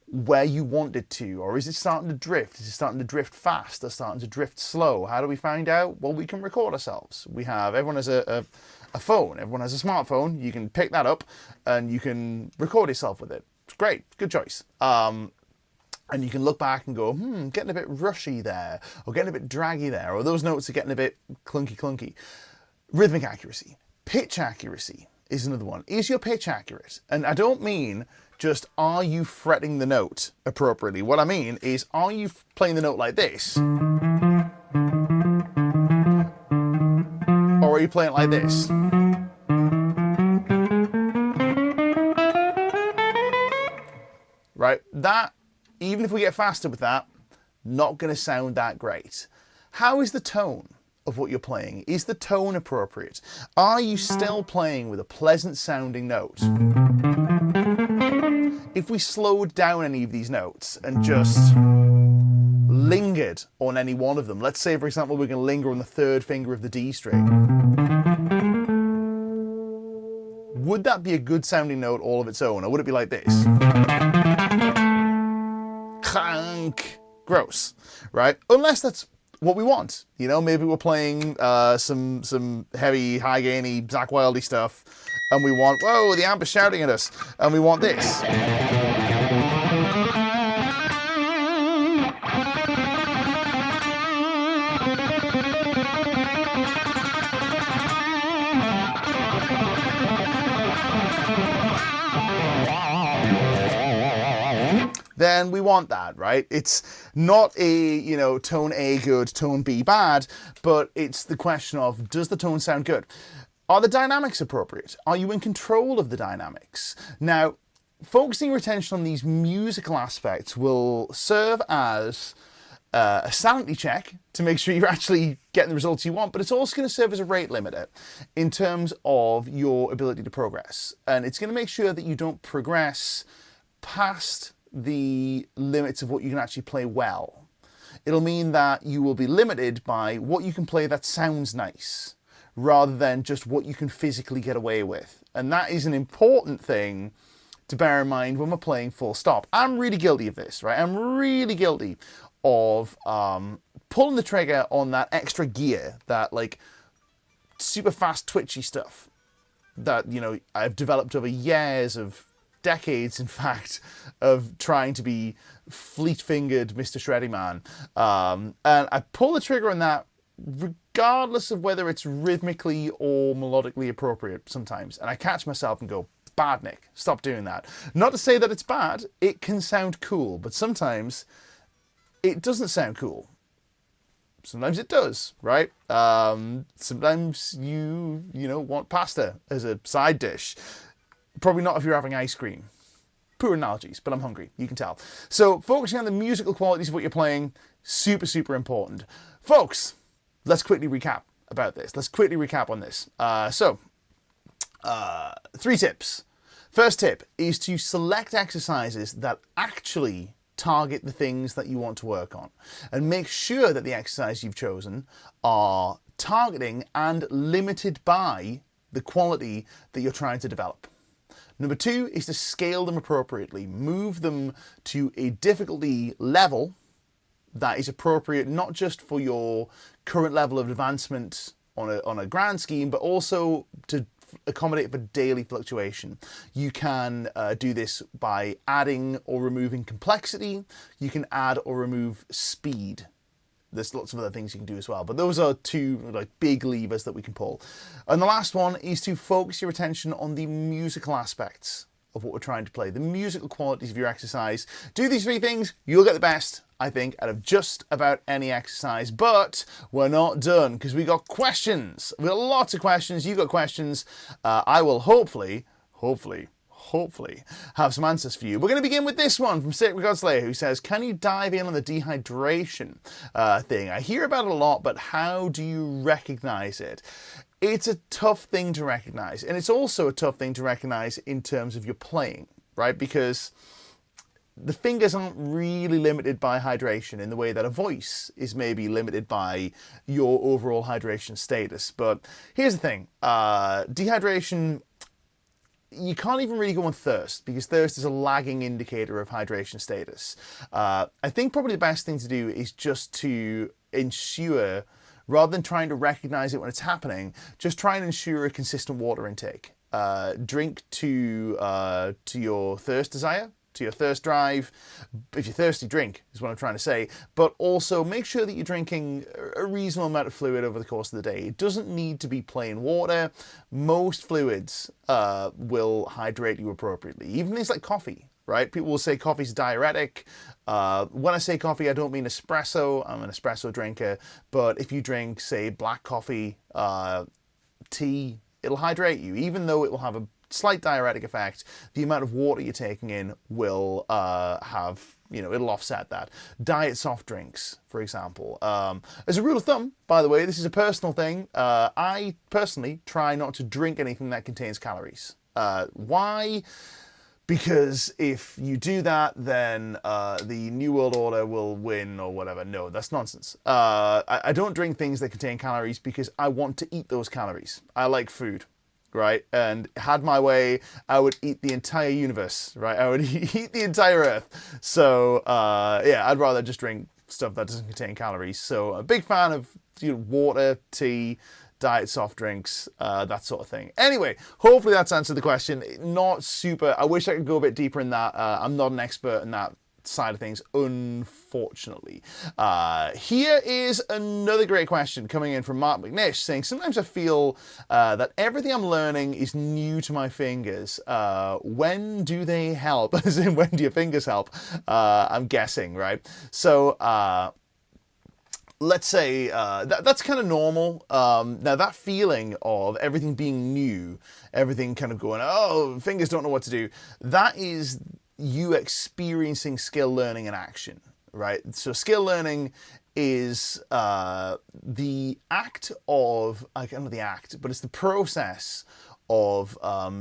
where you want it to? Or is it starting to drift? Is it starting to drift fast or starting to drift slow? How do we find out? Well, we can record ourselves. Everyone has a phone. Everyone has a smartphone. You can pick that up and you can record yourself with it. It's great. Good choice. And you can look back and go, getting a bit rushy there, or getting a bit draggy there, or those notes are getting a bit clunky. Rhythmic accuracy. Pitch accuracy is another one. Is your pitch accurate? And I don't mean just, are you fretting the note appropriately? What I mean is, are you playing the note like this? Or are you playing it like this? Right? That, even if we get faster with that, not going to sound that great. How is the tone of what you're playing? Is the tone appropriate? Are you still playing with a pleasant sounding note? If we slowed down any of these notes and just lingered on any one of them, let's say, for example, we're going to linger on the 3rd finger of the D string, would that be a good sounding note all of its own, or would it be like this? Clank. Gross, right? Unless that's what we want. You know, maybe we're playing some heavy, high gainy, Zakk Wylde stuff, and we want, whoa, the amp is shouting at us, and we want this. Then we want that, right? It's not a, you know, tone A good, tone B bad, but it's the question of, does the tone sound good? Are the dynamics appropriate? Are you in control of the dynamics? Now, focusing your attention on these musical aspects will serve as a sanity check to make sure you're actually getting the results you want, but it's also going to serve as a rate limiter in terms of your ability to progress. And it's going to make sure that you don't progress past the limits of what you can actually play well. It'll mean that you will be limited by what you can play that sounds nice, rather than just what you can physically get away with. And that is an important thing to bear in mind when we're playing full stop. I'm really guilty of this, right? I'm really guilty of pulling the trigger on that extra gear, that like super fast twitchy stuff that, you know, I've developed over years of decades, in fact, of trying to be fleet-fingered Mr. Shreddy Man. And I pull the trigger on that regardless of whether it's rhythmically or melodically appropriate sometimes. And I catch myself and go, bad, Nick, stop doing that. Not to say that it's bad, it can sound cool, but sometimes it doesn't sound cool. Sometimes it does, right? Sometimes you know, want pasta as a side dish. Probably not if you're having ice cream. Poor analogies, but I'm hungry, you can tell. So focusing on the musical qualities of what you're playing, super, super important. Folks, let's quickly recap about this. Let's quickly recap on this. Three tips. First tip is to select exercises that actually target the things that you want to work on, and make sure that the exercises you've chosen are targeting and limited by the quality that you're trying to develop. Number two is to scale them appropriately. Move them to a difficulty level that is appropriate not just for your current level of advancement on a grand scheme, but also to accommodate for daily fluctuation. You can do this by adding or removing complexity. You can add or remove speed. There's lots of other things you can do as well, but those are two like big levers that we can pull. And the last one is to focus your attention on the musical aspects of what we're trying to play, the musical qualities of your exercise. Do these three things, you'll get the best, I think, out of just about any exercise. But we're not done, because we got questions. We got lots of questions. You've got questions. I will hopefully have some answers for you. We're going to begin with this one from Sacred God Slayer, who says, can you dive in on the dehydration thing? I hear about it a lot, but how do you recognize it? It's a tough thing to recognize, and it's also a tough thing to recognize in terms of your playing, right? Because the fingers aren't really limited by hydration in the way that a voice is maybe limited by your overall hydration status. But here's the thing, dehydration, you can't even really go on thirst, because thirst is a lagging indicator of hydration status. I think probably the best thing to do is just to ensure, rather than trying to recognize it when it's happening, just try and ensure a consistent water intake. Drink to your thirst desire, to your thirst drive. If you're thirsty, drink, is what I'm trying to say. But also make sure that you're drinking a reasonable amount of fluid over the course of the day. It doesn't need to be plain water. Most fluids will hydrate you appropriately. Even things like coffee, right? People will say coffee's diuretic. When I say coffee, I don't mean espresso. I'm an espresso drinker. But if you drink, say, black coffee, tea, it'll hydrate you. Even though it will have a slight diuretic effect, the amount of water you're taking in will have, you know, it'll offset that. Diet soft drinks, for example. As a rule of thumb, by the way, this is a personal thing, I personally try not to drink anything that contains calories. Why? Because if you do that, then the New World Order will win or whatever. No, that's nonsense. I don't drink things that contain calories because I want to eat those calories. I like food, right? And had my way, I would eat the entire universe, right? I would eat the entire Earth. So yeah, I'd rather just drink stuff that doesn't contain calories. So a big fan of water, tea, diet soft drinks, that sort of thing. Anyway, hopefully that's answered the question. Not super, I wish I could go a bit deeper in that. I'm not an expert in that side of things, unfortunately. Here is another great question coming in from Mark McNish saying, sometimes I feel that everything I'm learning is new to my fingers. When do they help? As in, when do your fingers help? I'm guessing, right? So, let's say that's kind of normal. Now that feeling of everything being new, everything kind of going, oh, fingers don't know what to do, that is you experiencing skill learning in action, right? So skill learning is the act of, I can't remember the act, but it's the process of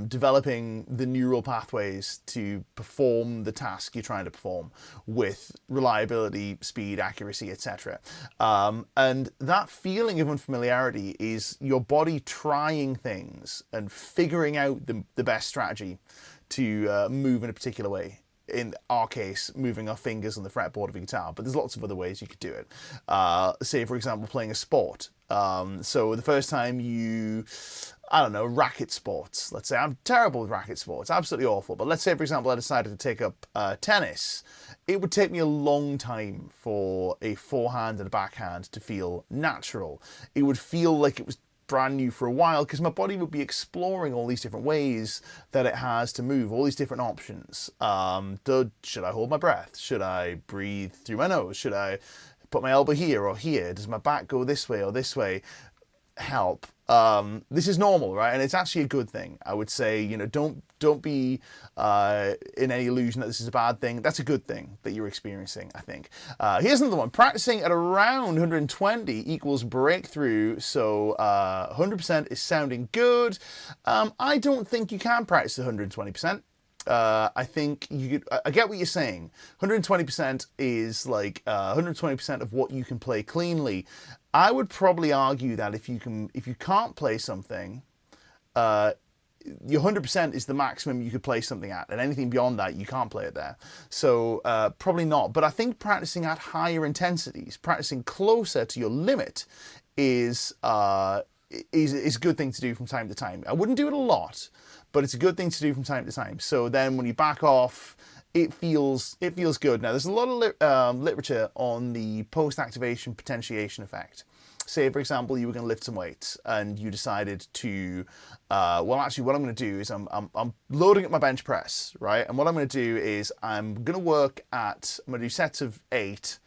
developing the neural pathways to perform the task you're trying to perform with reliability, speed, accuracy, etc. And that feeling of unfamiliarity is your body trying things and figuring out the best strategy to move in a particular way. In our case, moving our fingers on the fretboard of a guitar, but there's lots of other ways you could do it. Say, for example, playing a sport. So the first time you, I don't know, racket sports. Let's say I'm terrible with racket sports, absolutely awful. But let's say, for example, I decided to take up tennis. It would take me a long time for a forehand and a backhand to feel natural. It would feel like it was brand new for a while because my body would be exploring all these different ways that it has to move, all these different options. Should I hold my breath? Should I breathe through my nose? Should I put my elbow here or here? Does my back go this way or this way? Help. This is normal, right? And it's actually a good thing. I would say, don't be in any illusion that this is a bad thing. That's a good thing that you're experiencing, I think. Here's another one. Practicing at around 120 equals breakthrough. So 100% is sounding good. I don't think you can practice 120%. I think I get what you're saying. 120% is like 120% of what you can play cleanly. I would probably argue that if you can't play something, your 100% is the maximum you could play something at, and anything beyond that, you can't play it there. So probably not. But I think practicing at higher intensities, practicing closer to your limit, is a good thing to do from time to time. I wouldn't do it a lot, but it's a good thing to do from time to time. So then when you back off, it feels good. Now, there's a lot of literature on the post-activation potentiation effect. Say, for example, you were going to lift some weights and you decided to, well, actually, what I'm going to do is I'm loading up my bench press, right? And what I'm going to do is I'm going to do sets of 8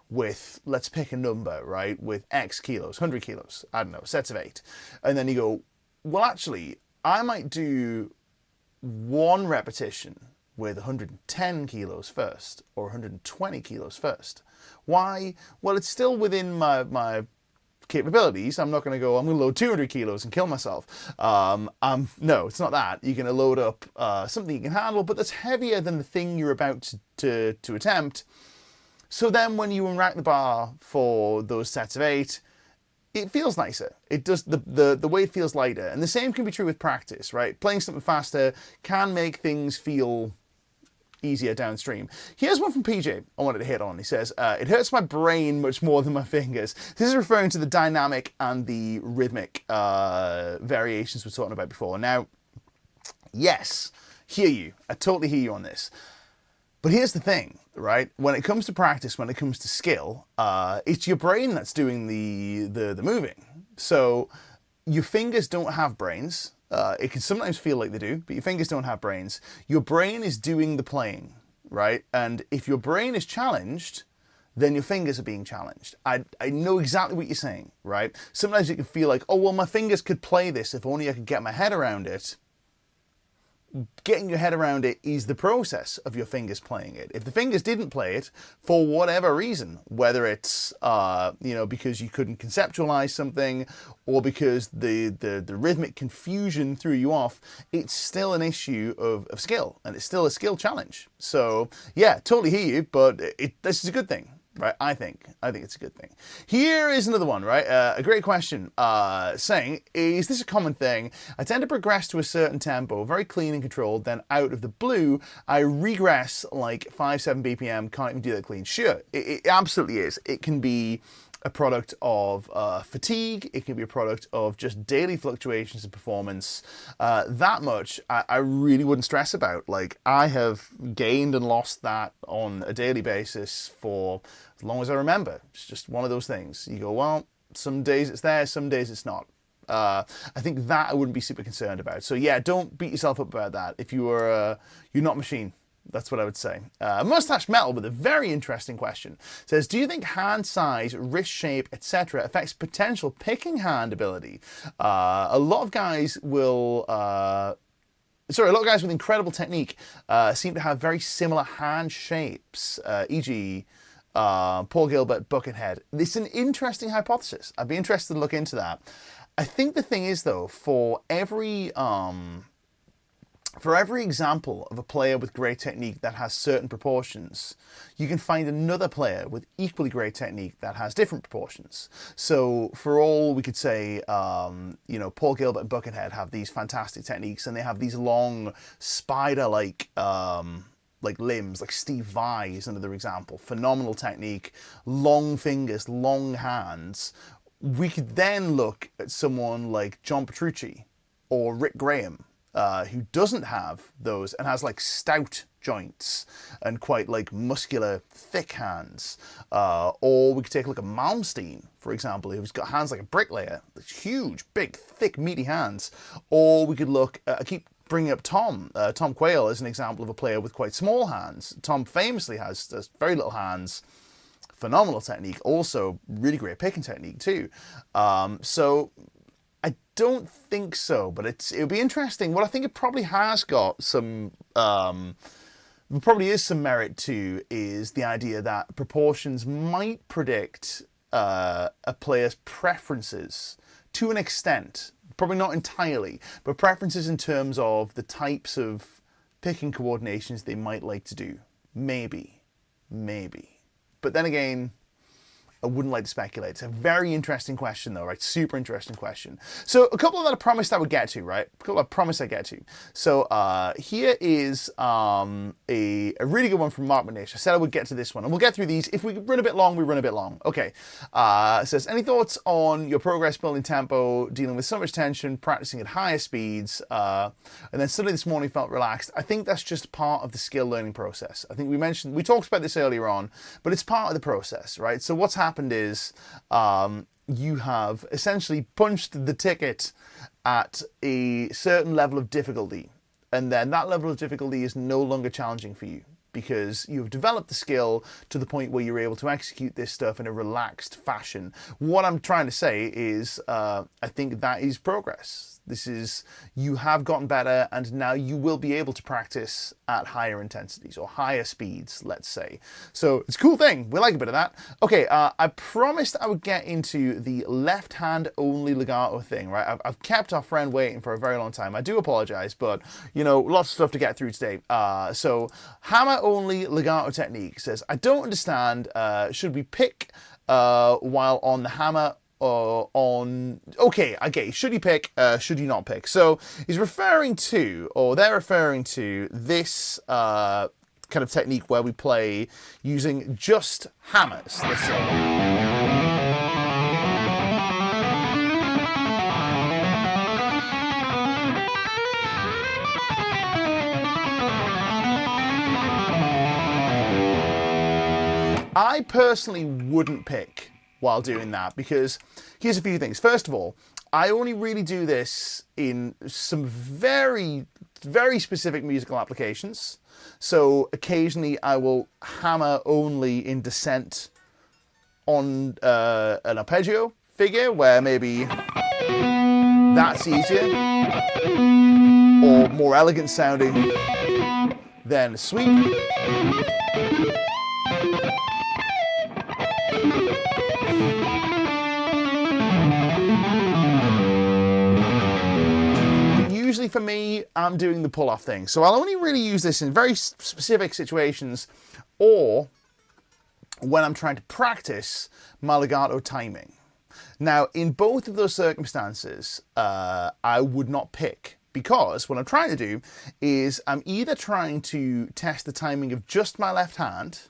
with, let's pick a number, right? With X kilos, 100 kilos, I don't know, sets of 8. And then you go, well, actually, I might do 1 repetition with 110 kilos first or 120 kilos first. Why? Well, it's still within my capabilities. I'm not going to go, I'm going to load 200 kilos and kill myself. No, it's not that. You're going to load up something you can handle, but that's heavier than the thing you're about to attempt. So then when you unrack the bar for those sets of 8, it feels nicer. It does, the weight feels lighter. And the same can be true with practice, right? Playing something faster can make things feel easier downstream. Here's one from PJ I wanted to hit on. He says, it hurts my brain much more than my fingers. This is referring to the dynamic and the rhythmic variations we were talking about before. Now, yes, hear you. I totally hear you on this. But here's the thing, right? When it comes to practice, when it comes to skill, it's your brain that's doing the moving. So your fingers don't have brains. It can sometimes feel like they do, but your fingers don't have brains. Your brain is doing the playing, right? And if your brain is challenged, then your fingers are being challenged. I know exactly what you're saying, right? Sometimes it can feel like, oh, well, my fingers could play this if only I could get my head around it. Getting your head around it is the process of your fingers playing it. If the fingers didn't play it for whatever reason, whether it's because you couldn't conceptualize something or because the rhythmic confusion threw you off, it's still an issue of skill, and it's still a skill challenge. So yeah, totally hear you, but this is a good thing. right? I think it's a good thing. Here is another one, right? A great question, saying, is this a common thing? I tend to progress to a certain tempo, very clean and controlled, then out of the blue, I regress like 5-7 BPM, can't even do that clean. Sure, it absolutely is. It can be a product of fatigue, it can be a product of just daily fluctuations in performance. That much I really wouldn't stress about. Like, I have gained and lost that on a daily basis for as long as I remember. It's just one of those things. You go, well, some days it's there, some days it's not. I think that I wouldn't be super concerned about. So yeah, don't beat yourself up about that. If you are, you're not machine. That's what I would say. Mustache Metal with a very interesting question says, do you think hand size, wrist shape, etc. affects potential picking hand ability? A lot of guys will... a lot of guys with incredible technique seem to have very similar hand shapes, e.g. Paul Gilbert, Buckethead. It's an interesting hypothesis. I'd be interested to look into that. I think the thing is, though, for every example of a player with great technique that has certain proportions, you can find another player with equally great technique that has different proportions. So for all we could say, you know, Paul Gilbert and Buckethead have these fantastic techniques, and they have these long spider-like limbs, like Steve Vai is another example. Phenomenal technique, long fingers, long hands. We could then look at someone like John Petrucci or Rick Graham, who doesn't have those and has like stout joints and quite like muscular, thick hands. Or we could take a look at Malmsteen, for example, who's got hands like a bricklayer, huge, big, thick, meaty hands. Or we could look, I keep bringing up Tom Quayle as an example of a player with quite small hands. Tom famously has very little hands, phenomenal technique, also really great picking technique too. So I don't think so, but it'll be interesting. What I think it probably has got some, probably is some merit to, is the idea that proportions might predict a player's preferences to an extent. Probably not entirely, but preferences in terms of the types of picking coordinations they might like to do. Maybe. But then again, I wouldn't like to speculate. It's a very interesting question though, right? Super interesting question. So a couple that I promised I would get to, right? A couple I promised I'd get to. So here is a really good one from Mark Manish. I said I would get to this one, and we'll get through these. If we run a bit long, we run a bit long. Okay. It says, any thoughts on your progress building tempo, dealing with so much tension, practicing at higher speeds, and then suddenly this morning felt relaxed? I think that's just part of the skill learning process. I think we talked about this earlier on, but it's part of the process, right? So what's happened is you have essentially punched the ticket at a certain level of difficulty, and then that level of difficulty is no longer challenging for you because you've developed the skill to the point where you're able to execute this stuff in a relaxed fashion. What I'm trying to say is I think that is progress. This is, you have gotten better, and now you will be able to practice at higher intensities or higher speeds, let's say. So it's a cool thing. We like a bit of that. Okay, I promised I would get into the left hand only legato thing, right? I've kept our friend waiting for a very long time. I do apologize, but you know, lots of stuff to get through today. So hammer only legato technique says, I don't understand, should we pick while on the hammer okay, should you pick, should you not pick? So he's referring to, or they're referring to this kind of technique where we play using just hammers, let's say. I personally wouldn't pick while doing that, because here's a few things. First of all, I only really do this in some very, very specific musical applications. So occasionally I will hammer only in descent on an arpeggio figure where maybe that's easier or more elegant sounding than a sweep. Usually for me, I'm doing the pull-off thing. So I'll only really use this in very specific situations, or when I'm trying to practice my legato timing. Now, in both of those circumstances, I would not pick, because what I'm trying to do is I'm either trying to test the timing of just my left hand,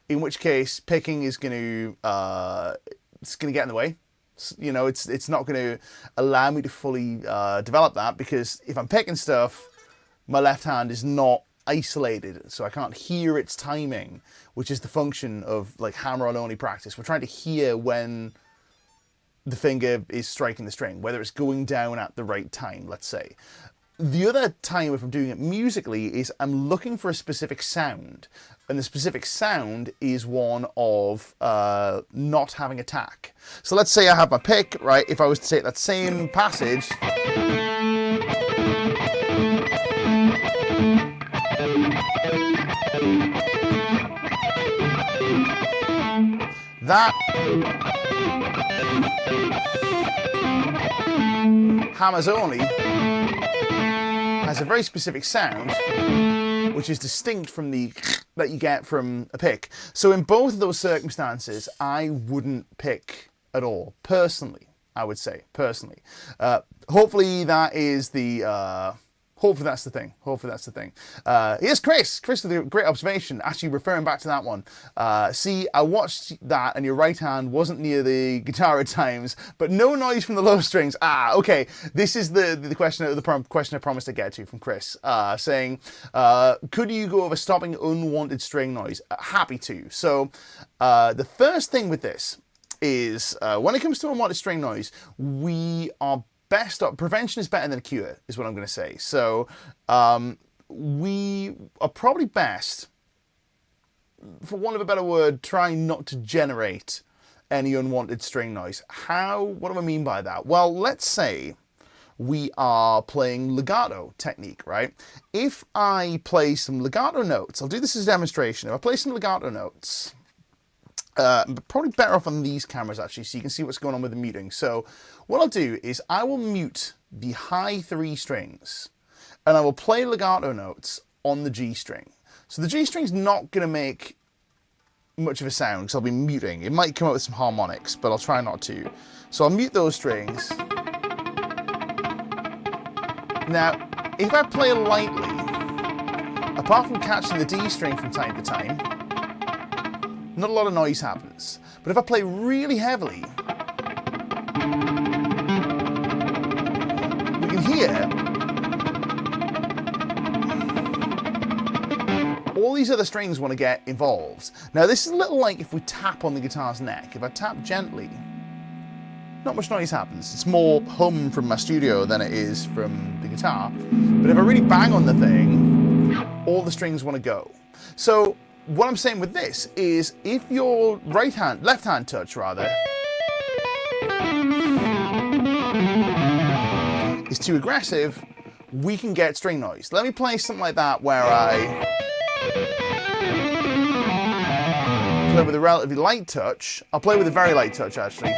in which case picking is going to get in the way. You know, it's not going to allow me to fully develop that, because if I'm picking stuff, my left hand is not isolated, so I can't hear its timing, which is the function of like hammer-on only practice. We're trying to hear when the finger is striking the string, whether it's going down at the right time, let's say. The other time, if I'm doing it musically, is I'm looking for a specific sound, and the specific sound is one of not having attack. So let's say I have my pick, right? If I was to take that same passage, that hammers only has a very specific sound, which is distinct from the that you get from a pick. So in both of those circumstances, I wouldn't pick at all, personally, I would say, personally. Hopefully that is the... Hopefully that's the thing. Hopefully that's the thing. Here's Chris. Chris with a great observation, actually referring back to that one. See, I watched that and your right hand wasn't near the guitar at times, but no noise from the low strings. Ah, okay. This is the question I promised to get to from Chris, saying, could you go over stopping unwanted string noise? Happy to. So the first thing with this is when it comes to unwanted string noise, we are prevention is better than a cure, is what I'm going to say. So we are probably best, for want of a better word, trying not to generate any unwanted string noise. What do I mean by that? Well, let's say we are playing legato technique, right? If I play some legato notes, I'll do this as a demonstration. If I play some legato notes, probably better off on these cameras actually, so you can see what's going on with the muting. So what I'll do is I will mute the high 3 strings and I will play legato notes on the G string. So the G string's not going to make much of a sound because I'll be muting. It might come out with some harmonics, but I'll try not to. So I'll mute those strings. Now, if I play lightly, apart from catching the D string from time to time, not a lot of noise happens. But if I play really heavily, we can hear all these other strings want to get involved. Now this is a little like if we tap on the guitar's neck. If I tap gently, not much noise happens. It's more hum from my studio than it is from the guitar. But if I really bang on the thing, all the strings want to go. So what I'm saying with this is if your left hand touch rather, is too aggressive, we can get string noise. Let me play something like that where I play with a relatively light touch. I'll play with a very light touch actually.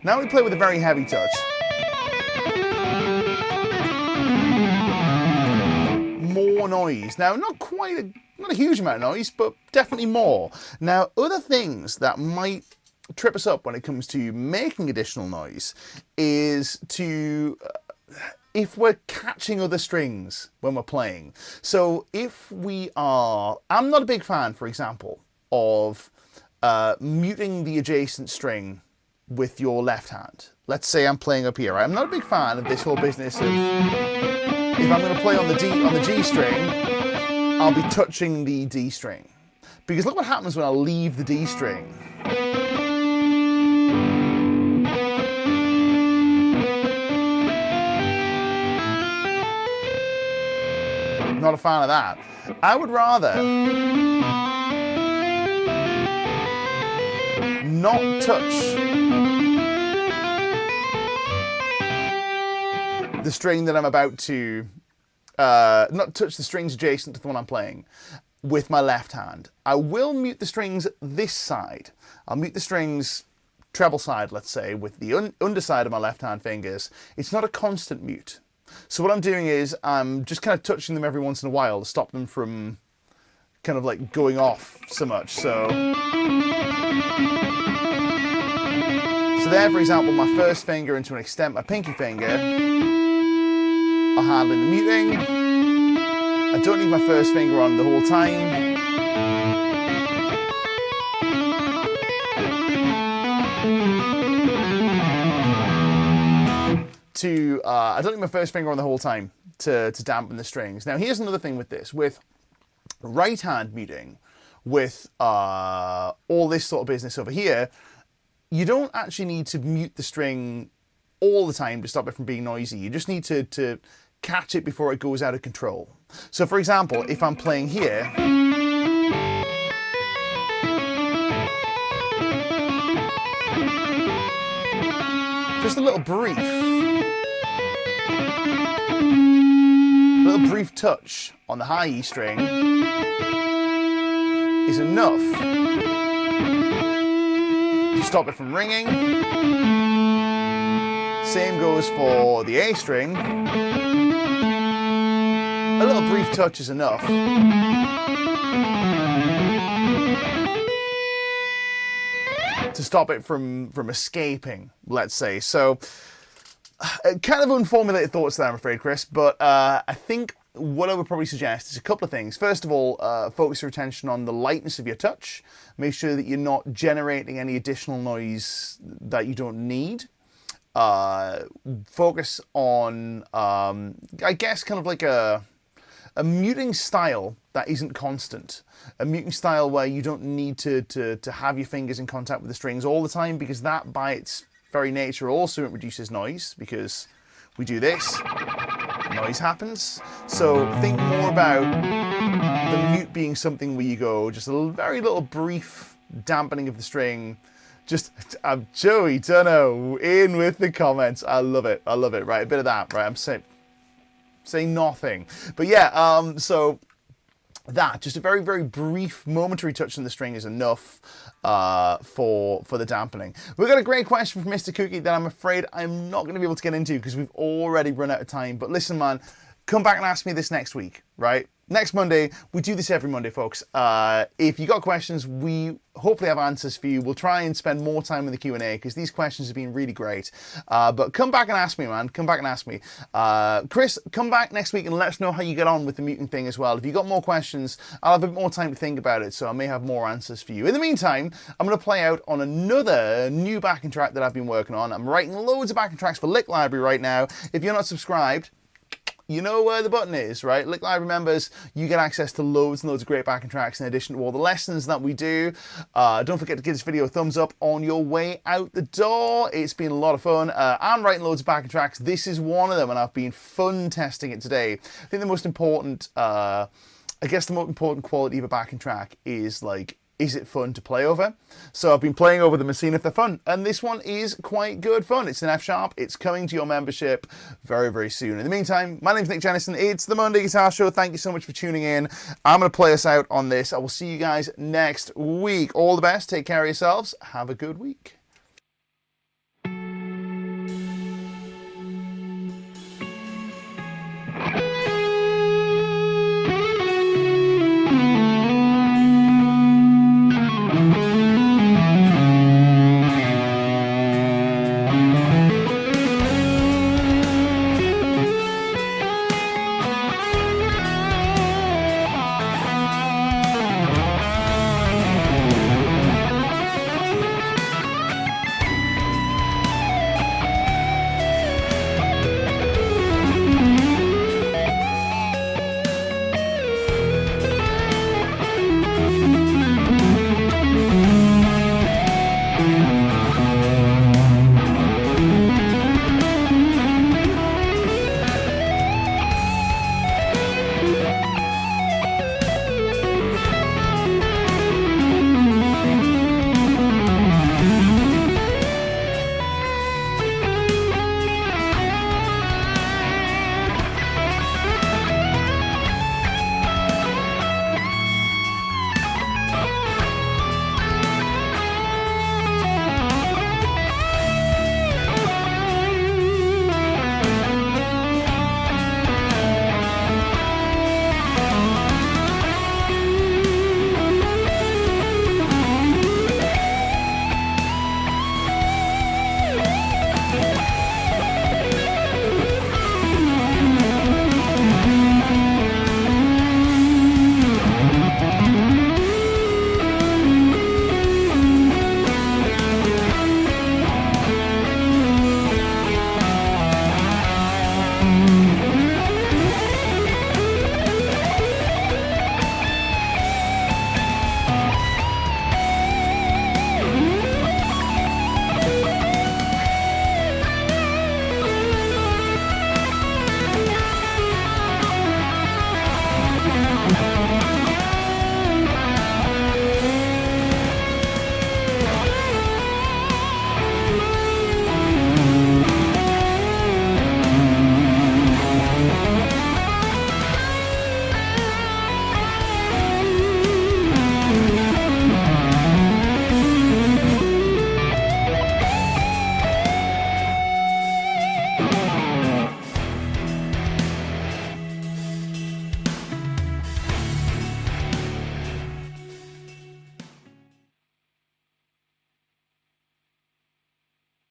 Now we play with a very heavy touch. More noise. Now, not a huge amount of noise, but definitely more. Now, other things that might trip us up when it comes to making additional noise is if we're catching other strings when we're playing. So if I'm not a big fan, for example, of muting the adjacent string with your left hand. Let's say I'm playing up here, right? I'm not a big fan of this whole business of if I'm going to play on the G string, I'll be touching the D string. Because look what happens when I leave the D string. Not a fan of that. I would rather not touch the string that I'm about to, not touch the strings adjacent to the one I'm playing with my left hand. I will mute the strings this side. I'll mute the strings treble side, let's say, with the underside of my left hand fingers. It's not a constant mute. So what I'm doing is I'm just kind of touching them every once in a while to stop them from kind of like going off so much. So there, for example, my first finger and to an extent my pinky finger are handling the muting. I don't need my first finger on the whole time. I don't need my first finger on the whole time to dampen the strings. Now here's another thing with this. With right hand muting, with all this sort of business over here, you don't actually need to mute the string all the time to stop it from being noisy. You just need to catch it before it goes out of control. So for example, if I'm playing here, just a little brief touch on the high E string is enough to stop it from ringing. Same goes for the A string. A little brief touch is enough to stop it from escaping, let's say. So kind of unformulated thoughts there, I'm afraid, Chris, but I think what I would probably suggest is a couple of things. First of all, focus your attention on the lightness of your touch. Make sure that you're not generating any additional noise that you don't need. Focus on, I guess, kind of like a muting style that isn't constant. A muting style where you don't need to have your fingers in contact with the strings all the time, because that by its very nature also reduces noise, because we do this, noise happens. So think more about the mute being something where you go just a very little brief dampening of the string. Just, Joey Dunno in with the comments. I love it. I love it. Right, a bit of that. Right, I'm saying nothing. But yeah, so that, just a very, very brief momentary touch on the string is enough for the dampening. We've got a great question from Mr. Cookie that I'm afraid I'm not going to be able to get into because we've already run out of time. But listen, man, come back and ask me this next week, right? Next Monday. We do this every Monday, folks. If you got questions, we hopefully have answers for you. We'll try and spend more time in the Q&A because these questions have been really great. But come back and ask me, man. Come back and ask me. Chris, come back next week and let us know how you get on with the muting thing as well. If you got more questions, I'll have a bit more time to think about it, so I may have more answers for you. In the meantime, I'm going to play out on another new backing track that I've been working on. I'm writing loads of backing tracks for Lick Library right now. If you're not subscribed, you know where the button is, right? Lick Library members, you get access to loads and loads of great backing tracks in addition to all the lessons that we do. Don't forget to give this video a thumbs up on your way out the door. It's been a lot of fun. I'm writing loads of backing tracks. This is one of them, and I've been fun testing it today. I think the most important, I guess the most important quality of a backing track is, like, is it fun to play over? So I've been playing over them and seeing if they're fun. And this one is quite good fun. It's an F sharp. It's coming to your membership very, very soon. In the meantime, my name's Nick Jennison. It's the Monday Guitar Show. Thank you so much for tuning in. I'm going to play us out on this. I will see you guys next week. All the best. Take care of yourselves. Have a good week.